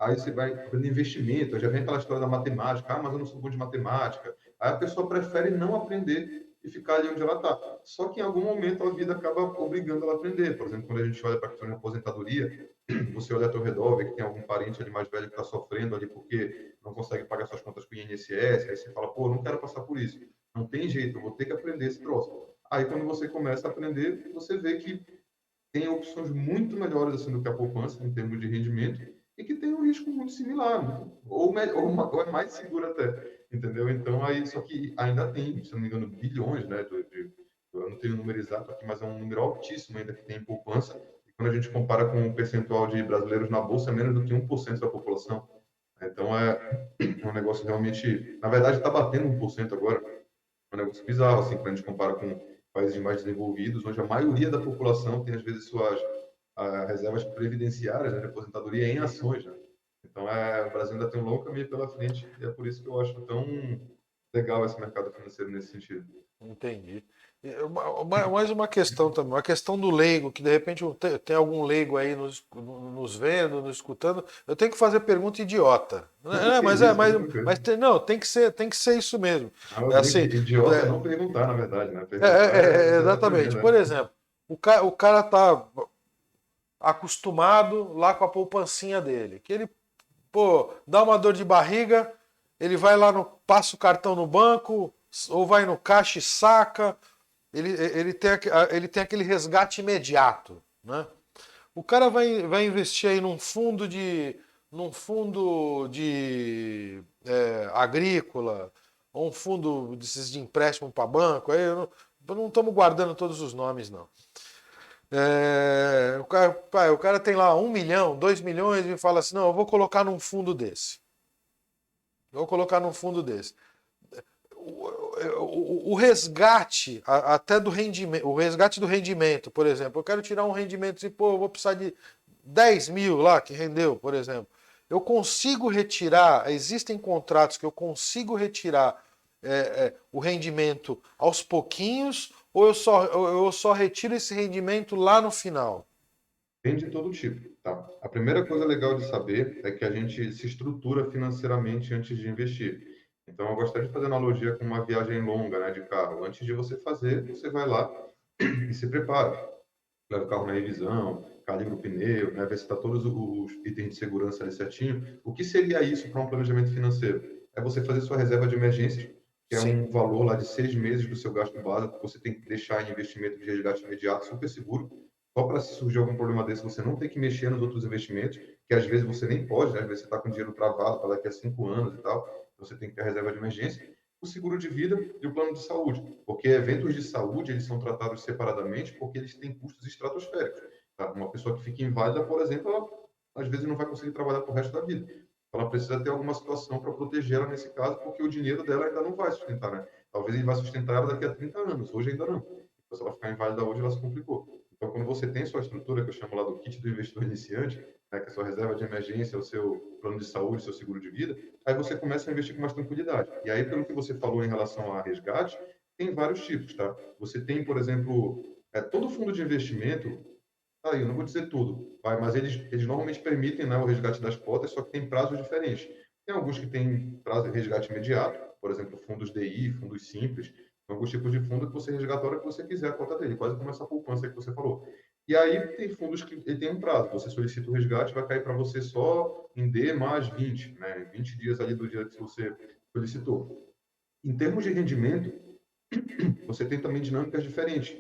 aí você vai aprender investimento, aí já vem aquela história da matemática, mas eu não sou bom de matemática. Aí a pessoa prefere não aprender e ficar ali onde ela está. Só que em algum momento a vida acaba obrigando ela a aprender. Por exemplo, quando a gente olha para a questão de aposentadoria, você olha ao teu redor, vê que tem algum parente ali mais velho que está sofrendo ali porque não consegue pagar suas contas com o INSS, aí você fala, pô, não quero passar por isso. Não tem jeito, eu vou ter que aprender esse troço. Aí quando você começa a aprender, você vê que tem opções muito melhores assim do que a poupança em termos de rendimento e que tem um risco muito similar, ou é mais seguro até, entendeu? Então aí só que ainda tem, se não me engano, bilhões, né? Eu não tenho o número exato aqui, mas é um número altíssimo ainda que tem em poupança. E quando a gente compara com o percentual de brasileiros na bolsa, é menos do que 1% da população. Então é um negócio realmente, na verdade, está batendo 1% agora. É um negócio bizarro, assim, quando a gente compara com países mais desenvolvidos, onde a maioria da população tem, às vezes, suas reservas previdenciárias, né, de aposentadoria em ações, né? Então, o Brasil ainda tem um longo caminho pela frente e é por isso que eu acho tão legal esse mercado financeiro nesse sentido. entendi. Mais uma questão também, uma questão do leigo, que de repente tem algum leigo aí nos vendo, nos escutando. Eu tenho que fazer pergunta idiota. Que isso, Mas tranquilo. não, tem que ser isso mesmo. Ah, eu É brinco assim, que idiota é não perguntar, na verdade, né? Perguntar você vai aprender, exatamente. Por né? exemplo, o cara tá acostumado lá com a poupancinha dele, que ele, pô, dá uma dor de barriga, ele vai lá no, passa o cartão no banco, ou vai no caixa e saca, ele tem aquele resgate imediato, né? O cara vai investir aí num fundo de agrícola, ou um fundo desses de empréstimo para banco, aí não estamos guardando todos os nomes, não. O cara tem lá 1 milhão, 2 milhões e fala assim: não, eu vou colocar num fundo desse. Eu vou colocar num fundo desse. O resgate até do rendimento, o resgate do rendimento, por exemplo, eu quero tirar um rendimento e, pô, eu vou precisar de 10 mil lá que rendeu, por exemplo. Eu consigo retirar, existem contratos que eu consigo retirar o rendimento aos pouquinhos ou eu só retiro esse rendimento lá no final? Tem de todo tipo, tá? A primeira coisa legal de saber é que a gente se estrutura financeiramente antes de investir. Então, eu gostaria de fazer analogia com uma viagem longa, né, de carro. Antes de você fazer, você vai lá e se prepara. Leva o carro na revisão, calibra o pneu, né, vê se está todos os itens de segurança ali certinho. O que seria isso para um planejamento financeiro? É você fazer sua reserva de emergências, que é Sim. um valor lá de 6 meses do seu gasto básico, que você tem que deixar em investimento de resgate imediato, super seguro, só para se surgir algum problema desse, você não tem que mexer nos outros investimentos, que às vezes você nem pode, né? Às vezes você está com dinheiro travado para daqui a 5 anos e tal, então você tem que ter a reserva de emergência, o seguro de vida e o plano de saúde, porque eventos de saúde eles são tratados separadamente porque eles têm custos estratosféricos. Tá? Uma pessoa que fica inválida, por exemplo, ela às vezes não vai conseguir trabalhar para o resto da vida. Ela precisa ter alguma situação para proteger ela nesse caso, porque o dinheiro dela ainda não vai sustentar, né? Talvez ele vai sustentar ela daqui a 30 anos, hoje ainda não. Então, se ela ficar inválida hoje, ela se complicou. Então, quando você tem sua estrutura, que eu chamo lá do kit do investidor iniciante, né, que é a sua reserva de emergência, o seu plano de saúde, seu seguro de vida, aí você começa a investir com mais tranquilidade. E aí, pelo que você falou em relação a resgate, tem vários tipos, tá? Você tem, por exemplo, todo fundo de investimento, tá aí, eu não vou dizer tudo, mas eles normalmente permitem, né, o resgate das cotas, só que tem prazos diferentes. Tem alguns que têm prazo de resgate imediato, por exemplo, fundos DI, fundos simples, tem alguns tipos de fundo que você resgata a hora que você quiser a cota dele, quase como essa poupança que você falou. E aí tem fundos que ele tem um prazo, você solicita o resgate, vai cair para você só em D mais 20, né, 20 dias ali do dia que você solicitou. Em termos de rendimento, você tem também dinâmicas diferentes.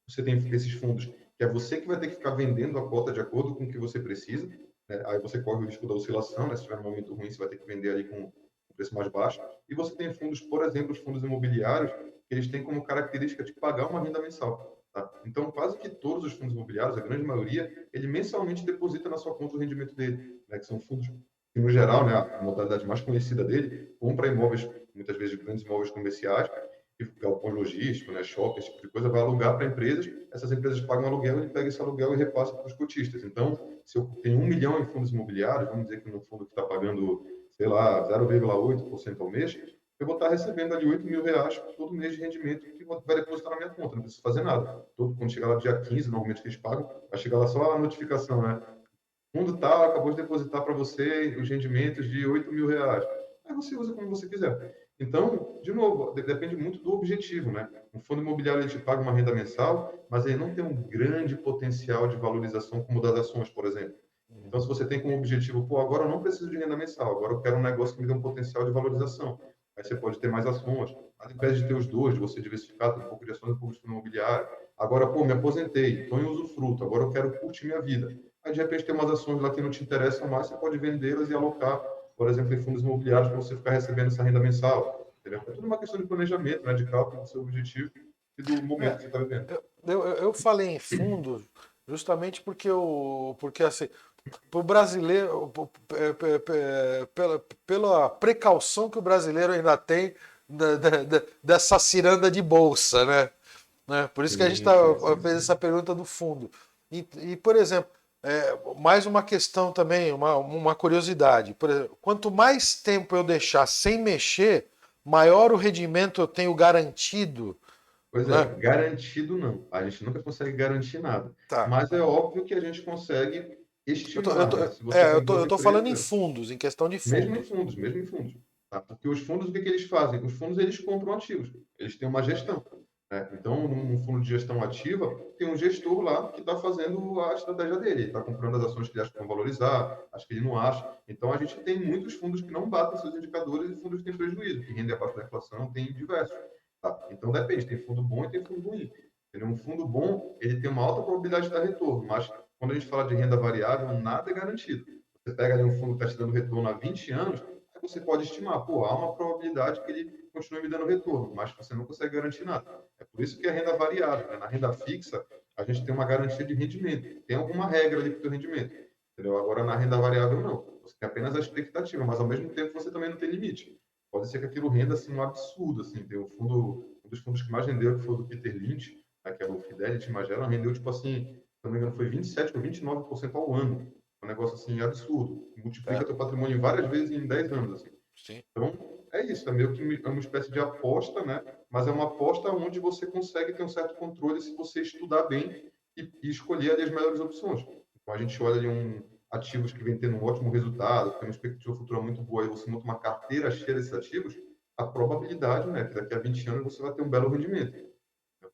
Você tem esses fundos que é você que vai ter que ficar vendendo a cota de acordo com o que você precisa, né? Aí você corre o risco da oscilação, né? Se tiver um momento ruim, você vai ter que vender ali com um preço mais baixo. E você tem fundos, por exemplo, os fundos imobiliários, que eles têm como característica de pagar uma renda mensal. Tá? Então, quase que todos os fundos imobiliários, a grande maioria, ele mensalmente deposita na sua conta o rendimento dele, né? Que são fundos que, no geral, né, a modalidade mais conhecida dele, compra imóveis, muitas vezes grandes imóveis comerciais, galpões logísticos, né, shopping, esse tipo de coisa, vai alugar para empresas, essas empresas pagam aluguel, ele pega esse aluguel e repassa para os cotistas. Então, se eu tenho 1 milhão em fundos imobiliários, vamos dizer que no fundo que está pagando, sei lá, 0,8% ao mês, eu vou estar recebendo ali R$ 8.000 todo mês de rendimento que vai depositar na minha conta, não preciso fazer nada. Quando chegar lá dia 15, normalmente que eles pagam, vai chegar lá só a notificação, né? Fundo tal acabou de depositar para você os rendimentos de R$ 8.000. Aí você usa como você quiser. Então, de novo, depende muito do objetivo, né? Um fundo imobiliário ele te paga uma renda mensal, mas ele não tem um grande potencial de valorização como o das ações, por exemplo. Então, se você tem como objetivo, pô, agora eu não preciso de renda mensal, agora eu quero um negócio que me dê um potencial de valorização. Aí você pode ter mais ações. Mas em vez de ter os dois, de você diversificar, ter um pouco de ações e um pouco de fundo imobiliário. Agora, pô, me aposentei, estou em usufruto, agora eu quero curtir minha vida. Aí, de repente, tem umas ações lá que não te interessam mais, você pode vendê-las e alocar, por exemplo, em fundos imobiliários para você ficar recebendo essa renda mensal. Entendeu? É tudo uma questão de planejamento, né, de cálculo do seu objetivo e do momento É, que você está vivendo. eu falei em fundos justamente porque assim, para o brasileiro, pela precaução que o brasileiro ainda tem dessa ciranda de bolsa, né? Por isso que a gente Sim, sim, sim, fez essa sim. pergunta do fundo. Por exemplo, mais uma questão também, uma curiosidade. Por exemplo, quanto mais tempo eu deixar sem mexer, maior o rendimento eu tenho garantido, Pois é, né? garantido não. A gente nunca consegue garantir nada. Tá. Mas é óbvio que a gente consegue Eu tô, eu estimar, tô, né? Se você tem boas eu tô falando em empresas, fundos, em questão de mesmo em fundos. fundos, mesmo em fundos. Tá? Porque os fundos, o que, que eles fazem? Os fundos, eles compram ativos. Eles têm uma gestão. Né? Então, num fundo de gestão ativa, tem um gestor lá que está fazendo a estratégia dele. Ele está comprando as ações que ele acha que vão valorizar, as que ele não acha. Então, a gente tem muitos fundos que não batem seus indicadores e fundos que têm prejuízo, que rendem abaixo da inflação, tem diversos. Tá? Então, depende. Tem fundo bom e tem fundo ruim. Entendeu? Um fundo bom, ele tem uma alta probabilidade de dar retorno, mas quando a gente fala de renda variável, nada é garantido. Você pega ali um fundo que está te dando retorno há 20 anos, aí você pode estimar, pô, há uma probabilidade que ele continue me dando retorno, mas você não consegue garantir nada. É por isso que é renda variável. Né? Na renda fixa, a gente tem uma garantia de rendimento. Tem alguma regra ali para o teu rendimento. Entendeu? Agora, na renda variável, não. Você tem apenas a expectativa, mas ao mesmo tempo você também não tem limite. Pode ser que aquilo renda assim, um absurdo. Assim. Tem um dos fundos que mais rendeu, que foi o do Peter Lynch, né, que era o Fidelity Magellan, rendeu, tipo assim, se não me engano, foi 27 ou 29% ao ano. Um negócio assim absurdo. Multiplica É, teu patrimônio várias vezes em 10 anos. Assim. sim. Então, é isso. É meio que uma espécie de aposta, né? Mas é uma aposta onde você consegue ter um certo controle se você estudar bem e escolher ali as melhores opções. Então, a gente olha ali ativos que vem tendo um ótimo resultado, que tem uma expectativa futura muito boa, e você monta uma carteira cheia desses ativos, a probabilidade, né, que daqui a 20 anos você vai ter um belo rendimento.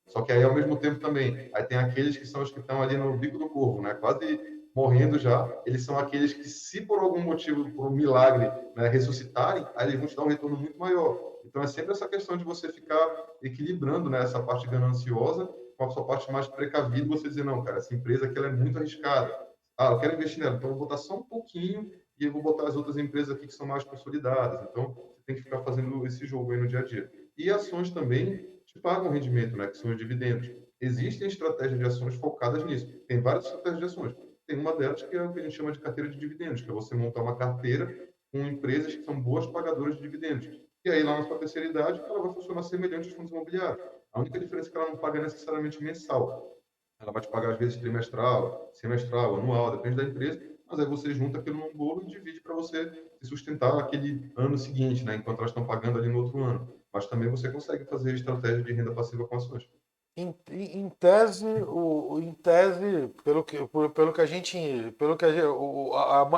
Só que aí, ao mesmo tempo, também, aí tem aqueles que são os que estão ali no bico do corvo, né? Quase morrendo já. Eles são aqueles que, se por algum motivo, por um milagre, né, ressuscitarem, aí eles vão te dar um retorno muito maior. Então, é sempre essa questão de você ficar equilibrando, né, essa parte gananciosa com a sua parte mais precavida, você dizer, não, cara, essa empresa aqui ela é muito arriscada. Ah, eu quero investir nela, então eu vou botar só um pouquinho e eu vou botar as outras empresas aqui que são mais consolidadas. Então, você tem que ficar fazendo esse jogo aí no dia a dia. E ações também te pagam rendimento, né, que são os dividendos. Existem estratégias de ações focadas nisso. Tem várias estratégias de ações. Tem uma delas que é o que a gente chama de carteira de dividendos, que é você montar uma carteira com empresas que são boas pagadoras de dividendos. E aí, lá na sua terceira idade, ela vai funcionar semelhante aos fundos imobiliários. A única diferença é que ela não paga necessariamente mensal. Ela vai te pagar, às vezes, trimestral, semestral, anual, depende da empresa, mas aí você junta aquilo num bolo e divide para você se sustentar aquele ano seguinte, né, enquanto elas estão pagando ali no outro ano. Mas também você consegue fazer estratégia de renda passiva com ações. Em tese, em tese, pelo que a gente,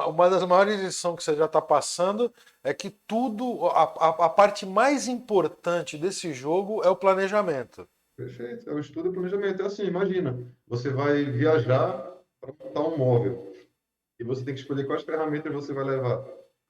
uma das maiores lições que você já está passando é que a parte mais importante desse jogo é o planejamento. Perfeito, é o estudo e planejamento. É assim, imagina, você vai viajar para montar um móvel e você tem que escolher quais ferramentas você vai levar.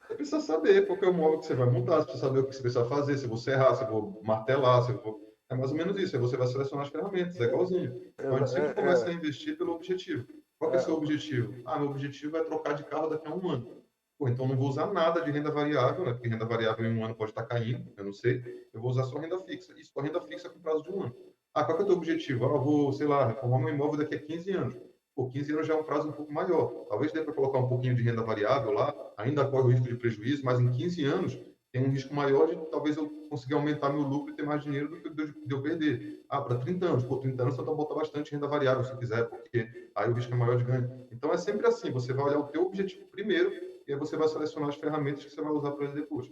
Você precisa saber qual que é o móvel que você vai montar, você precisa saber o que você precisa fazer, se eu vou serrar, se eu vou martelar, se eu vou... É mais ou menos isso, aí você vai selecionar as ferramentas, é igualzinho. Então a gente sempre começa a investir pelo objetivo. Qual que é o seu É, objetivo? Ah, meu objetivo é trocar de carro daqui a um ano. Pô, então não vou usar nada de renda variável, né? Porque renda variável em um ano pode estar caindo, eu não sei. Eu vou usar só renda fixa. E só renda fixa com prazo de um ano. Ah, qual que é o teu objetivo? Ah, eu vou, sei lá, reformar meu imóvel daqui a 15 anos. Pô, 15 anos já é um prazo um pouco maior. Talvez dê para colocar um pouquinho de renda variável lá, ainda corre o risco de prejuízo, mas em 15 anos tem um risco maior de talvez eu conseguir aumentar meu lucro e ter mais dinheiro do que de eu perder. Ah, para 30 anos. Pô, 30 anos você vai botar bastante renda variável se quiser, porque aí o risco é maior de ganho. Então é sempre assim, você vai olhar o teu objetivo primeiro e aí você vai selecionar as ferramentas que você vai usar para ele depois.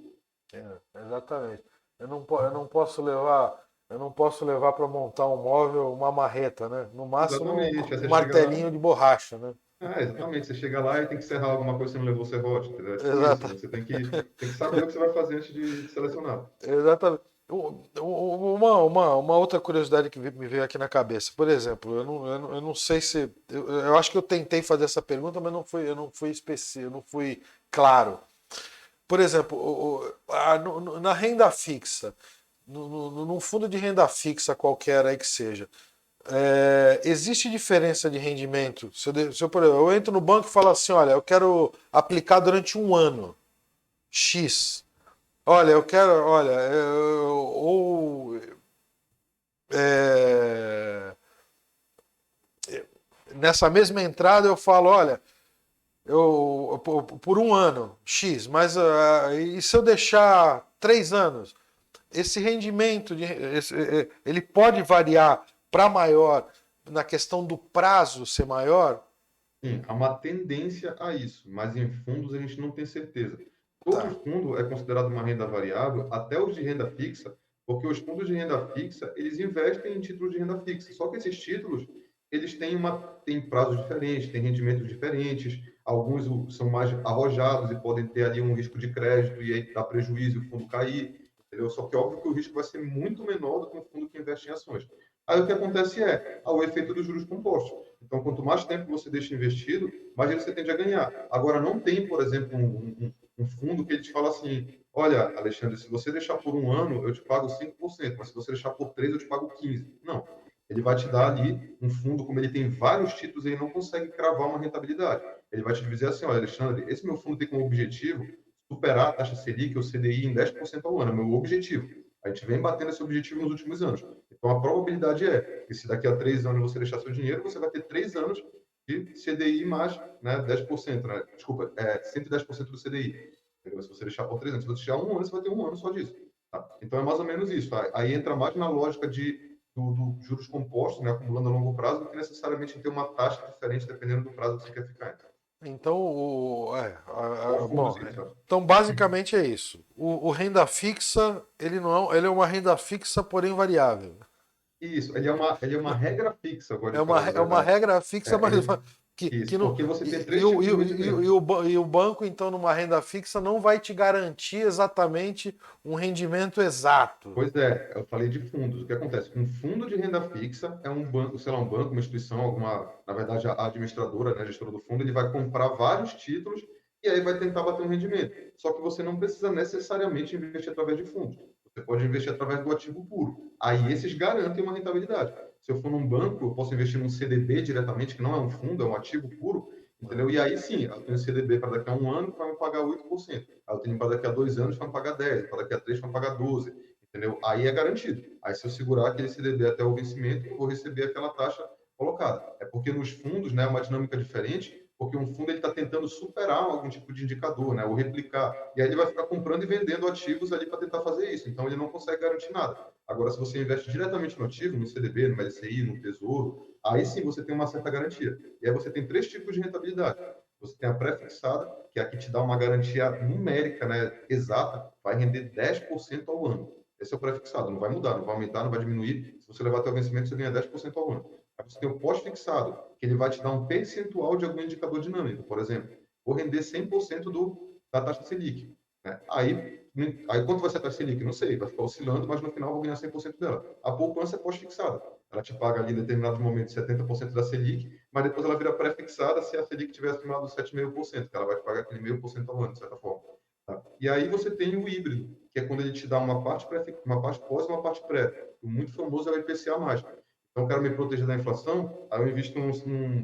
Exatamente. Eu não posso levar para montar um móvel uma marreta, né? No máximo Exatamente. Aí um você chega lá, martelinho de borracha, né? exatamente, você chega lá e tem que serrar alguma coisa que você não levou o serrote, entendeu? É tipo isso, Exata, você tem que saber o que você vai fazer antes de selecionar. exatamente. Uma outra curiosidade que me veio aqui na cabeça. Por exemplo, eu não sei se. Eu acho que eu tentei fazer essa pergunta, mas eu não fui específico, eu não fui claro. Por exemplo, na renda fixa, num fundo de renda fixa qualquer aí que seja, existe diferença de rendimento? Por exemplo, eu entro no banco e falo assim, olha, eu quero aplicar durante um ano X. Olha, eu quero, olha, ou é, nessa mesma entrada eu falo, olha, por um ano X, mas e se eu deixar 3 anos? Esse rendimento ele pode variar para maior na questão do prazo ser maior? Sim, há uma tendência a isso, mas em fundos a gente não tem certeza. Todo Tá, fundo é considerado uma renda variável, até os de renda fixa, porque os fundos de renda fixa, eles investem em títulos de renda fixa. Só que esses títulos, eles têm prazos diferentes, têm rendimentos diferentes, alguns são mais arrojados e podem ter ali um risco de crédito e aí dá prejuízo e o fundo cair, entendeu? Só que óbvio que o risco vai ser muito menor do que um fundo que investe em ações. Aí o que acontece o efeito dos juros compostos. Então, quanto mais tempo você deixa investido, mais dinheiro você tende a ganhar. Agora, não tem, por exemplo, um fundo que ele te fala assim: olha, Alexandre, se você deixar por um ano, eu te pago 5%, mas se você deixar por 3, eu te pago 15%. Não. Ele vai te dar ali um fundo, como ele tem vários títulos, ele não consegue cravar uma rentabilidade. Ele vai te dizer assim: olha, Alexandre, esse meu fundo tem como objetivo superar a taxa Selic ou CDI em 10% ao ano, é o meu objetivo. A gente vem batendo esse objetivo nos últimos anos. Então, a probabilidade é que se daqui a 3 anos você deixar seu dinheiro, você vai ter 3 anos de CDI mais, né, 10%, né? Desculpa, 110% do CDI. Entendeu? Se você deixar por 3 anos, se você deixar um ano, você vai ter um ano só disso. Tá? Então, é mais ou menos isso. Tá? Aí entra mais na lógica do juros compostos, né, acumulando a longo prazo, do que necessariamente ter uma taxa diferente dependendo do prazo que você quer ficar. então, Qual fundo, bom, sim, sabe? então basicamente é isso. O renda fixa, ele não é, ele é uma renda fixa, porém variável. Isso, ele é uma regra fixa, agora de falar, na É uma verdade. regra fixa, mas Ele, que isso, não, porque você tem três tipos de rendimento. e o banco, então, numa renda fixa, não vai te garantir exatamente um rendimento exato. Pois é, eu falei de fundos. O que acontece? Um fundo de renda fixa é um banco, sei lá, um banco, uma instituição, na verdade, a administradora, né, a gestora do fundo, ele vai comprar vários títulos e aí vai tentar bater um rendimento. Só que você não precisa necessariamente investir através de fundos. Você pode investir através do ativo puro. Aí esses garantem uma rentabilidade. Se eu for num banco, eu posso investir num CDB diretamente, que não é um fundo, é um ativo puro, entendeu? E aí sim, eu tenho CDB para daqui a um ano, que vai me pagar 8%. Aí eu tenho para daqui a 2 anos, vai me pagar 10%, para daqui a 3, vai me pagar 12%. Entendeu? Aí é garantido. Aí se eu segurar aquele CDB até o vencimento, eu vou receber aquela taxa colocada. É porque nos fundos, né, é uma dinâmica diferente, porque um fundo ele está tentando superar algum tipo de indicador, né, ou replicar. E aí ele vai ficar comprando e vendendo ativos ali para tentar fazer isso. Então ele não consegue garantir nada. Agora, se você investe diretamente no ativo, no CDB, no LCI, no Tesouro, aí sim você tem uma certa garantia. E aí você tem três tipos de rentabilidade. Você tem a pré-fixada, que é a que te dá uma garantia numérica, né, exata, vai render 10% ao ano. Esse é o pré-fixado, não vai mudar, não vai aumentar, não vai diminuir. Se você levar até o vencimento, você ganha 10% ao ano. Aí você tem o pós-fixado, que ele vai te dar um percentual de algum indicador dinâmico. Por exemplo, vou render 100% da taxa Selic. Né? Aí quanto vai ser a taxa Selic? Não sei, vai ficar oscilando, mas no final eu vou ganhar 100% dela. A poupança é pós-fixada. Ela te paga ali em determinados momentos 70% da Selic, mas depois ela vira pré-fixada se a Selic tiver acima dos 7,5%, que ela vai te pagar aquele 0,5% ao ano, de certa forma. Tá? E aí você tem o híbrido, que é quando ele te dá uma parte pós e uma parte pré. O muito famoso é o IPCA+. Então, eu quero me proteger da inflação, aí eu invisto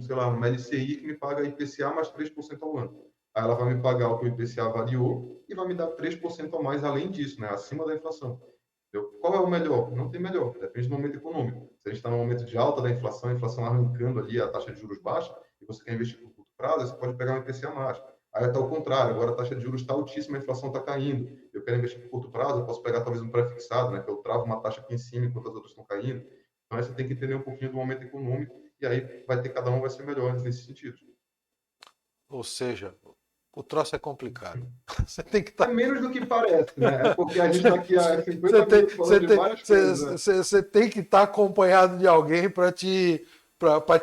sei lá, numa LCI que me paga IPCA mais 3% ao ano. Aí ela vai me pagar o que o IPCA variou e vai me dar 3% a mais além disso, né? Acima da inflação. Entendeu? Qual é o melhor? Não tem melhor, depende do momento econômico. Se a gente está num momento de alta da inflação, a inflação arrancando ali a taxa de juros baixa, e você quer investir por curto prazo, você pode pegar um IPCA mais. Aí está ao contrário, agora a taxa de juros está altíssima, a inflação está caindo. Eu quero investir por curto prazo, eu posso pegar talvez um pré-fixado, né, que eu travo uma taxa aqui em cima enquanto as outras estão caindo. Então, aí você tem que entender um pouquinho do momento econômico e aí vai ter cada um vai ser melhor nesse sentido. Ou seja, o troço é complicado. Você tem que É estar. menos do que parece, né? É porque a gente está aqui há Você 50 tem, minutos falando de várias coisas, né? você tem que estar acompanhado de alguém para te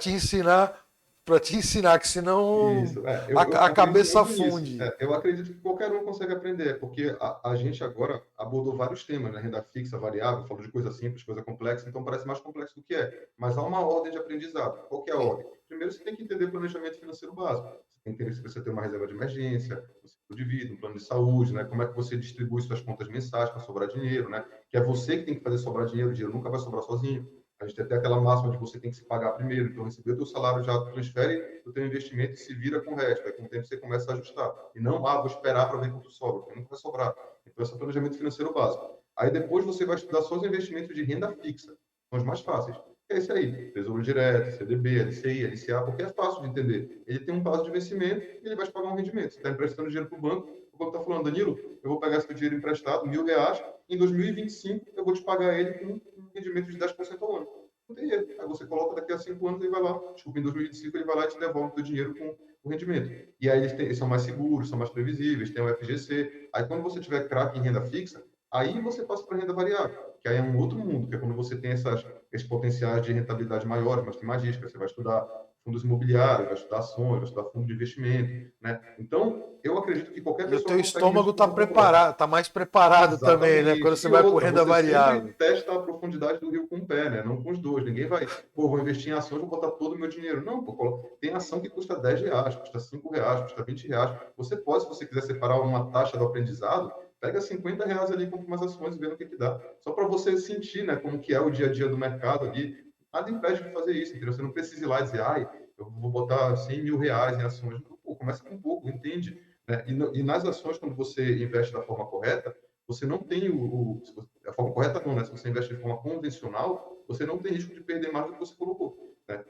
ensinar, que senão Isso, eu a acredito cabeça muito nisso. funde. Eu acredito que qualquer um consegue aprender, porque a gente agora abordou vários temas, né? Renda fixa, variável, falou de coisa simples, coisa complexa, então parece mais complexo do que é. Mas há uma ordem de aprendizado. Qual que é a Sim. ordem? Primeiro, você tem que entender planejamento financeiro básico. Você tem que entender se você tem uma reserva de emergência, um seguro de vida, um plano de saúde, né? Como é que você distribui suas contas mensais para sobrar dinheiro, né? Que é você que tem que fazer sobrar dinheiro, o dinheiro nunca vai sobrar sozinho. A gente tem até aquela máxima de você tem que se pagar primeiro. Então, receber o teu salário, já transfere o teu investimento e se vira com o resto. Aí, com o tempo, você começa a ajustar. E não, vou esperar para ver quanto sobra, porque nunca vai sobrar. Então, esse é o planejamento financeiro básico. Aí, depois, você vai estudar só os investimentos de renda fixa. São os mais fáceis. É esse aí. Tesouro Direto, CDB, LCI, LCA, porque é fácil de entender. Ele tem um prazo de vencimento e ele vai te pagar um rendimento. Você está emprestando dinheiro para o banco está falando, Danilo, eu vou pegar esse teu dinheiro emprestado, R$ 1.000, em 2025 eu vou te pagar ele com um rendimento de 10% ao ano. Não tem erro. Aí você coloca daqui a 5 anos, ele vai lá, desculpa, em 2025 ele vai lá e te devolve o teu dinheiro com o rendimento. E aí eles são mais seguros, são mais previsíveis, tem o FGC. Aí quando você tiver craque em renda fixa, aí você passa para renda variável, que aí é um outro mundo, que é quando você tem esses potenciais de rentabilidade maiores, mas tem mais risco. Você vai estudar fundos imobiliários, vai estudar ações, vai estudar fundo de investimento, né? Então, eu acredito que qualquer E o pessoa teu consegue estômago está responder uma proposta. preparado, está mais preparado também, né? Quando Exatamente. você E vai por outra, renda você sempre variável. testa a profundidade do rio com o pé, né? Não com os dois. Ninguém vai, pô, vou investir em ações, vou botar todo o meu dinheiro. Não, pô, tem ação que custa R$ 10, custa R$ 5, custa R$ 20. Você pode, se você quiser separar uma taxa do aprendizado, pega R$ 50 ali, compra umas ações e vê no que dá. Só para você sentir, né, como que é o dia a dia do mercado ali. Nada impede de fazer isso, entendeu? Você não precisa ir lá e dizer, ai, eu vou botar R$ 100.000 em ações. Pô, começa com um pouco, entende? Né? E nas ações, quando você investe da forma correta, você não tem a forma correta não, né? Se você investe de forma convencional, você não tem risco de perder mais do que você colocou. Né?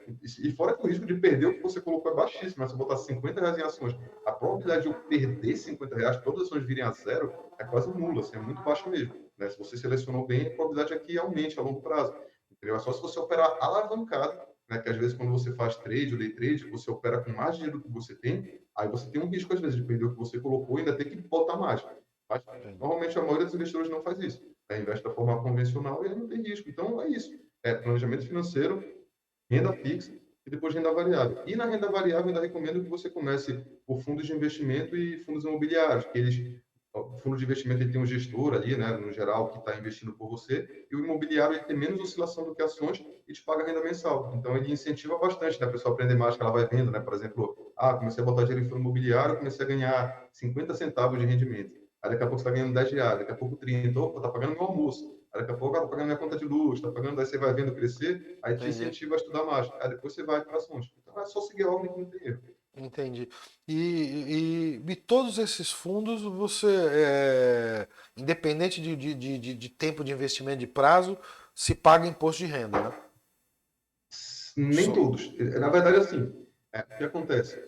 E fora que o risco de perder o que você colocou é baixíssimo, né? Se eu botar R$ 50 em ações, a probabilidade de eu perder R$ 50, todas as ações virem a zero, é quase nula, assim, é muito baixa mesmo. Né? Se você selecionou bem, a probabilidade é que aumente a longo prazo. Entendeu? É só se você operar alavancado, né? Que às vezes quando você faz trade ou day trade, você opera com mais dinheiro do que você tem, aí você tem um risco às vezes de perder o que você colocou e ainda tem que botar mais. Mas, normalmente, a maioria dos investidores não faz isso. Investe da forma convencional e aí não tem risco. Então, é isso. É planejamento financeiro, renda fixa e depois renda variável. E na renda variável, ainda recomendo que você comece por fundos de investimento e fundos imobiliários, que o fundo de investimento ele tem um gestor ali, né, no geral, que está investindo por você, e o imobiliário ele tem menos oscilação do que ações e te paga renda mensal. Então, ele incentiva bastante, né, a pessoa a aprender mais que ela vai vendo, né, por exemplo, comecei a botar dinheiro em fundo imobiliário, comecei a ganhar 50 centavos de rendimento. Aí daqui a pouco você está ganhando R$ 10, daqui a pouco 30. Opa, está pagando meu almoço. Aí daqui a pouco está pagando minha conta de luz, está pagando, aí você vai vendo crescer, aí te Entendi. incentiva a estudar mais. Aí depois você vai para ações. Então é só seguir a ordem que não tem erro. Entendi. E todos esses fundos, você, independente de tempo de investimento de prazo, se paga imposto de renda, né? Nem Só. todos. Na verdade, assim, o que acontece?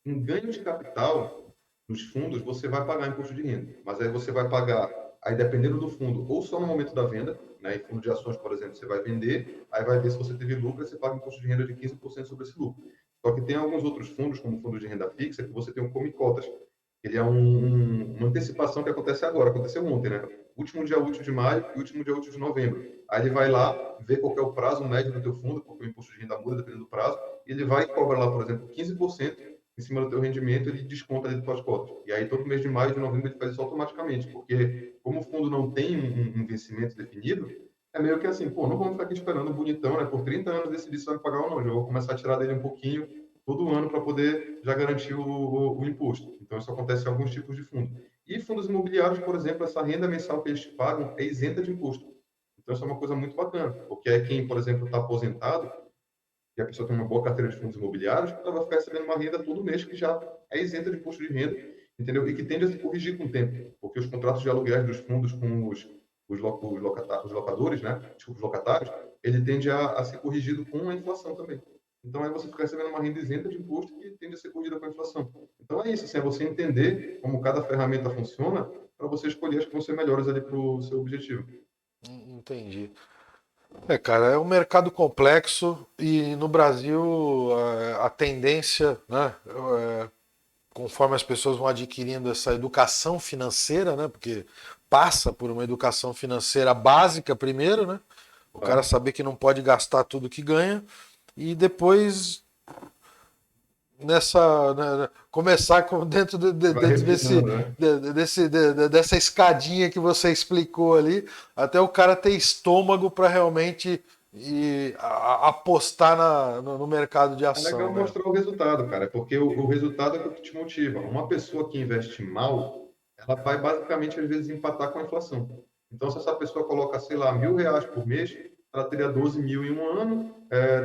Um ganho de capital nos fundos, você vai pagar imposto de renda, mas aí você vai pagar, aí dependendo do fundo, ou só no momento da venda, né? Em fundo de ações, por exemplo, você vai vender, aí vai ver se você teve lucro, aí você paga imposto de renda de 15% sobre esse lucro. Só que tem alguns outros fundos, como o fundo de renda fixa, que você tem um come cotas. Ele é uma antecipação que acontece agora, aconteceu ontem, né? Último dia útil de maio e último dia útil de novembro. Aí ele vai lá, vê qual é o prazo médio do teu fundo, porque o imposto de renda muda dependendo do prazo, e ele vai e cobra lá, por exemplo, 15% em cima do teu rendimento, ele desconta ali das tuas cotas. E aí todo mês de maio e de novembro ele faz isso automaticamente, porque como o fundo não tem um vencimento definido, é meio que assim, pô, não vamos ficar aqui esperando o bonitão, né? Por 30 anos decidir se vai pagar ou não. Já vou começar a tirar dele um pouquinho todo ano para poder já garantir o imposto. Então, isso acontece em alguns tipos de fundo. E fundos imobiliários, por exemplo, essa renda mensal que eles te pagam é isenta de imposto. Então, isso é uma coisa muito bacana, porque é quem, por exemplo, está aposentado e a pessoa tem uma boa carteira de fundos imobiliários, ela vai ficar recebendo uma renda todo mês que já é isenta de imposto de renda, entendeu? E que tende a se corrigir com o tempo, porque os contratos de aluguéis dos fundos com os locadores, né? Desculpa, os locatários, ele tende a ser corrigido com a inflação também. Então aí você fica recebendo uma renda isenta de imposto que tende a ser corrigida com a inflação. Então é isso, assim, é você entender como cada ferramenta funciona para você escolher as que vão ser melhores ali para o seu objetivo. Entendi. Cara, é um mercado complexo e no Brasil a tendência, né, conforme as pessoas vão adquirindo essa educação financeira, né, porque passa por uma educação financeira básica primeiro, né, o cara Tá? saber que não pode gastar tudo que ganha e depois começar dentro, Vai refinando, né? dessa escadinha que você explicou ali, até o cara ter estômago para realmente apostar no mercado de É legal ação, né? mostrar o resultado, cara, porque o resultado é o que te motiva. Uma pessoa que investe mal, ela vai basicamente, às vezes, empatar com a inflação. Então, se essa pessoa coloca, sei lá, R$ 1.000 por mês, ela teria 12 mil em um ano,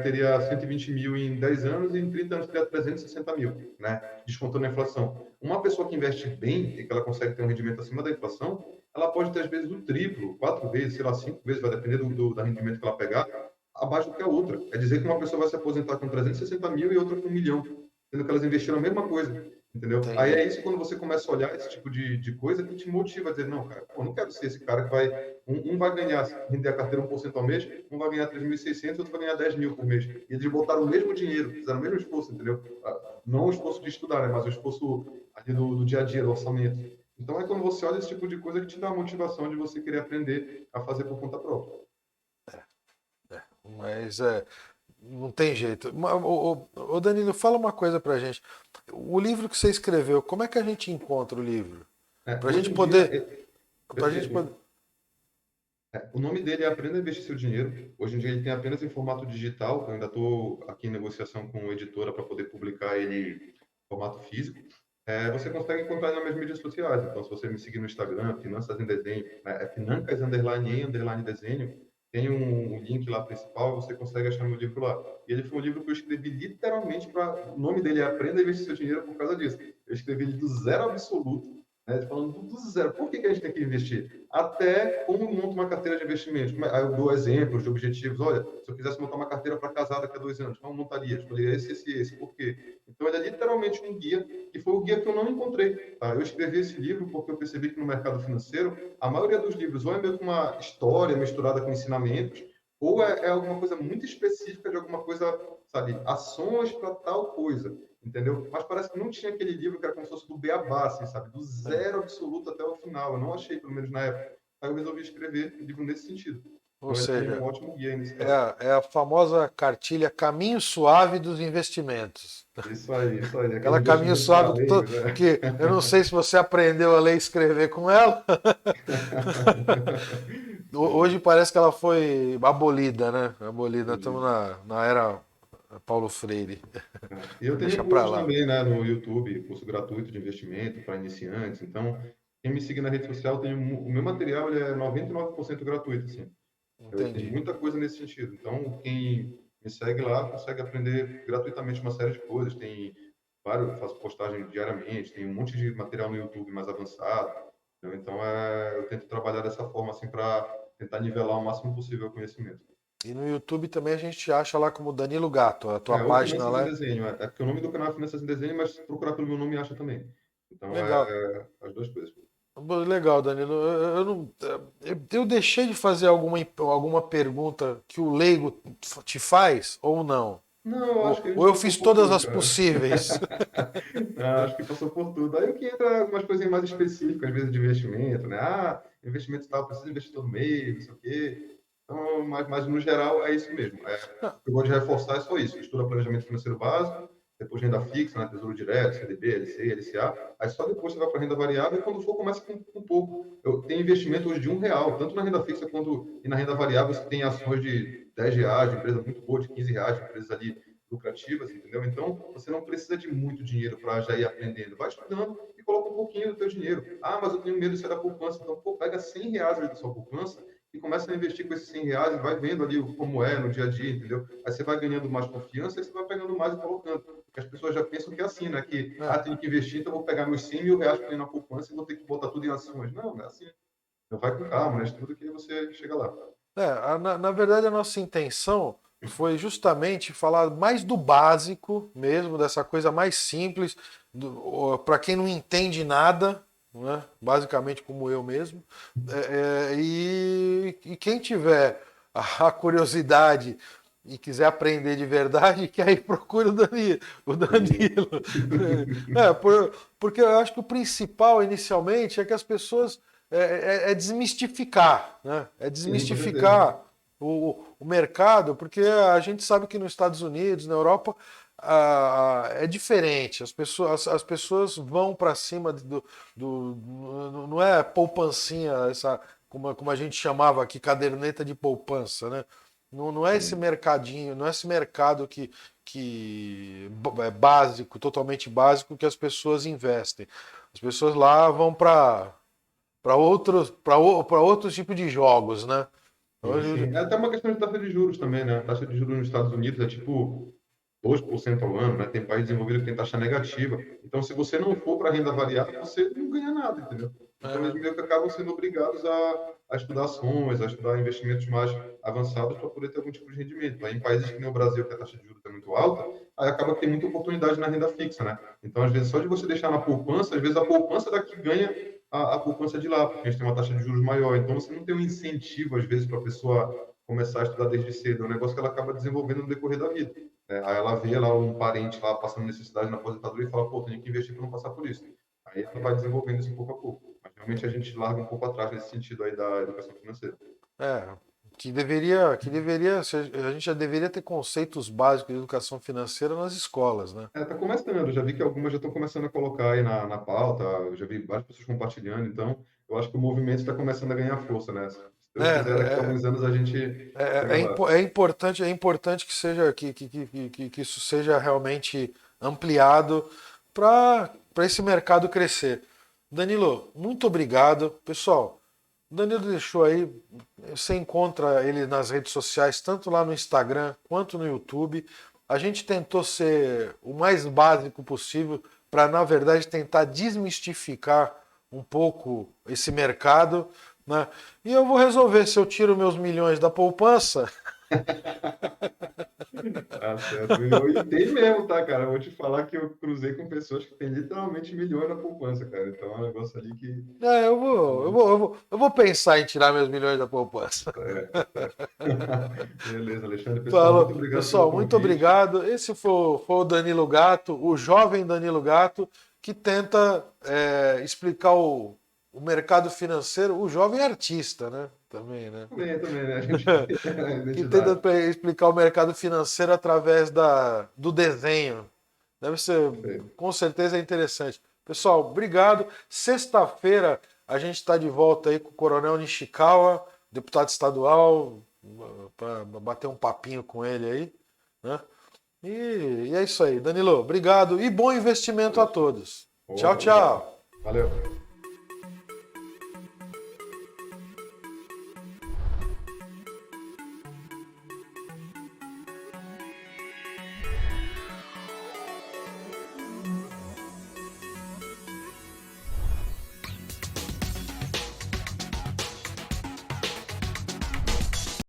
teria 120 mil em 10 anos e em 30 anos teria 360 mil, né? Descontando a inflação. Uma pessoa que investe bem e que ela consegue ter um rendimento acima da inflação, ela pode ter, às vezes, o triplo, 4 vezes, sei lá, 5 vezes, vai depender do rendimento que ela pegar, abaixo do que a outra. É dizer que uma pessoa vai se aposentar com 360 mil e outra com 1 milhão, sendo que elas investiram a mesma coisa, entendeu? Aí Entendi. é isso quando você começa a olhar esse tipo de coisa que te motiva a dizer, não, cara, eu não quero ser esse cara que vai, um vai ganhar, render a carteira 1% ao mês, um vai ganhar 3.600, outro vai ganhar 10 mil por mês. E eles botaram o mesmo dinheiro, fizeram o mesmo esforço, entendeu? Não o esforço de estudar, né, mas o esforço ali do dia a dia, do orçamento. Então é quando você olha esse tipo de coisa que te dá a motivação de você querer aprender a fazer por conta própria. Mas não tem jeito. Ô Danilo, fala uma coisa pra gente. O livro que você escreveu, como é que a gente encontra o livro? Pra gente Hoje em dia, poder. Pra gente poder. o nome dele é Aprenda a Investir Seu Dinheiro. Hoje em dia ele tem apenas em formato digital. Eu ainda estou aqui em negociação com a editora para poder publicar ele em formato físico. Você consegue encontrar nas minhas mídias sociais. Então, se você me seguir no Instagram, Finanças em Desenho, né, é Financas underline em underline desenho, tem um link lá principal, você consegue achar meu livro lá. E ele foi um livro que eu escrevi literalmente para. O nome dele é Aprenda a Investir Seu Dinheiro por causa disso. Eu escrevi ele do zero absoluto, né, falando do zero. Por que a gente tem que investir? Até como monta uma carteira de investimentos. Aí eu dou exemplos de objetivos. Olha, se eu quisesse montar uma carteira para casar daqui a 2 anos, como montaria? Escolheria esse. Por quê? Então, ele é literalmente um guia, e foi o guia que eu não encontrei. Tá? Eu escrevi esse livro porque eu percebi que no mercado financeiro, a maioria dos livros ou é meio que uma história misturada com ensinamentos, ou é alguma coisa muito específica de alguma coisa, sabe, ações para tal coisa, entendeu? Mas parece que não tinha aquele livro que era como se fosse do beabá, assim, sabe, do zero absoluto até o final. Eu não achei, pelo menos na época. Aí eu resolvi escrever um livro nesse sentido. Ou Então ele é seja, um ótimo guia aí nesse é caso. a famosa cartilha Caminho Suave dos Investimentos. Isso aí, aquele Aquela caminho investimento para suave leigo, né? que eu não sei se você aprendeu a ler e escrever com ela. Hoje parece que ela foi abolida, né? Abolida. Estamos na era Paulo Freire. E eu tenho Deixa pra cursos lá. também, né, no YouTube, curso gratuito de investimento para iniciantes. Então, quem me seguir na rede social, o meu material ele é 99% gratuito, assim. Eu tenho Entendi. muita coisa nesse sentido. Então, quem me segue lá consegue aprender gratuitamente uma série de coisas. Tem vários, eu faço postagem diariamente, tem um monte de material no YouTube mais avançado. Entendeu? Então, eu tento trabalhar dessa forma, assim, para tentar nivelar o máximo possível o conhecimento. E no YouTube também a gente te acha lá como Danilo Gato. A tua Ou página Finanças em lá é Desenho. É porque o nome do canal é Finanças em Desenho, mas se procurar pelo meu nome, acha também. Então, legal. as duas coisas. Legal, Danilo. Eu, não, eu deixei de fazer alguma pergunta que o leigo te faz ou não? Não, eu acho que a Ou gente eu passou fiz por todas tudo, as cara. possíveis? Não, acho que passou por tudo. Aí o que entra algumas coisinhas mais específicas, às vezes, de investimento, né? Ah, investimento tal, precisa investir todo mês, não sei o quê. Então, mas no geral é isso mesmo. O que eu gosto de reforçar é só isso. Estuda planejamento financeiro básico, depois renda fixa, né? Tesouro direto, CDB, LCI, LCA. Aí só depois você vai para renda variável e quando for, começa com pouco. Eu tenho investimento hoje de R$ 1, tanto na renda fixa quanto e na renda variável. Você tem ações de R$ 10, de empresa muito boa, de R$ 15, de empresas ali lucrativas, entendeu? Então, você não precisa de muito dinheiro para já ir aprendendo. Vai estudando e coloca um pouquinho do teu dinheiro. Ah, mas eu tenho medo de sair da poupança. Então, pô, pega R$ 100 da sua poupança e começa a investir com esses R$ 100 e vai vendo ali como é no dia a dia, entendeu? Aí você vai ganhando mais confiança e você vai pegando mais e colocando. Porque as pessoas já pensam que é assim, né? Que, É. tenho que investir, então vou pegar meus R$ 100 mil que tem na poupança e vou ter que botar tudo em ações. Não, não é assim. Então vai com calma, né? Estuda que você chega lá. Na verdade, a nossa intenção foi justamente falar mais do básico mesmo, dessa coisa mais simples, para quem não entende nada, né? Basicamente como eu mesmo. E quem tiver a curiosidade e quiser aprender de verdade, que aí procure o Danilo. Porque eu acho que o principal inicialmente é que as pessoas é desmistificar, né? É Sim, com certeza. desmistificar o mercado, porque a gente sabe que nos Estados Unidos, na Europa, é diferente. As pessoas vão para cima não é poupancinha, essa, como a gente chamava aqui, caderneta de poupança, né? Não é esse Sim. mercadinho, não é esse mercado que é básico, totalmente básico, que as pessoas investem. As pessoas lá vão para outros tipos de jogos, né? Sim, sim. Hoje, É até uma questão de taxa de juros também, né? A taxa de juros nos Estados Unidos é tipo 2% ao ano, né? Tem país desenvolvido que tem taxa negativa. Então, se você não for para a renda variável, você não ganha nada, entendeu? Então, eles é, meio que acabam sendo obrigados a estudar ações, a estudar investimentos mais avançados para poder ter algum tipo de rendimento. Aí, em países que nem o Brasil, que a taxa de juros é muito alta, aí acaba que tem muita oportunidade na renda fixa, né? Então, às vezes, só de você deixar na poupança, às vezes a poupança daqui ganha a poupança de lá, porque a gente tem uma taxa de juros maior. Então, você não tem um incentivo, às vezes, para a pessoa começar a estudar desde cedo. É um negócio que ela acaba desenvolvendo no decorrer da vida. Aí ela vê lá um parente lá passando necessidade na aposentadoria e fala, pô, tenho que investir para não passar por isso. Aí ela vai desenvolvendo isso pouco a pouco. Mas realmente a gente larga um pouco atrás nesse sentido aí da educação financeira. é, que deveria, a gente já deveria ter conceitos básicos de educação financeira nas escolas, né? Tá começando, eu já vi que algumas já estão começando a colocar aí na pauta, eu já vi várias pessoas compartilhando, então eu acho que o movimento está começando a ganhar força, né? Se É, Deus quiser, daqui a é, alguns anos a gente chega lá. é importante que isso seja realmente ampliado para esse mercado crescer. Danilo, muito obrigado. Pessoal, o Danilo deixou aí, você encontra ele nas redes sociais, tanto lá no Instagram quanto no YouTube. A gente tentou ser o mais básico possível para, na verdade, tentar desmistificar um pouco esse mercado, né? E eu vou resolver se eu tiro meus milhões da poupança. Tá certo. E tem mesmo, tá, cara? Eu vou te falar que eu cruzei com pessoas que têm literalmente milhões na poupança, cara. Então é um negócio ali que Eu vou, eu vou, eu vou, eu vou pensar em tirar meus milhões da poupança. tá certo. Beleza, Alexandre. Pessoal, muito Falou. obrigado pelo Pessoal, muito convite. obrigado. Esse foi o Danilo Gato, o jovem Danilo Gato, que tenta explicar o mercado financeiro, o jovem artista, né? Também, né? Também, né? A gente tem a Que tenta identidade. explicar o mercado financeiro através do desenho. Deve ser, Perfeito. com certeza, é interessante. Pessoal, obrigado. Sexta-feira a gente está de volta aí com o Coronel Nishikawa, deputado estadual, para bater um papinho com ele aí, né? E é isso aí. Danilo, obrigado e bom investimento a Valeu. todos. Tchau, Opa, obrigado. tchau. Valeu.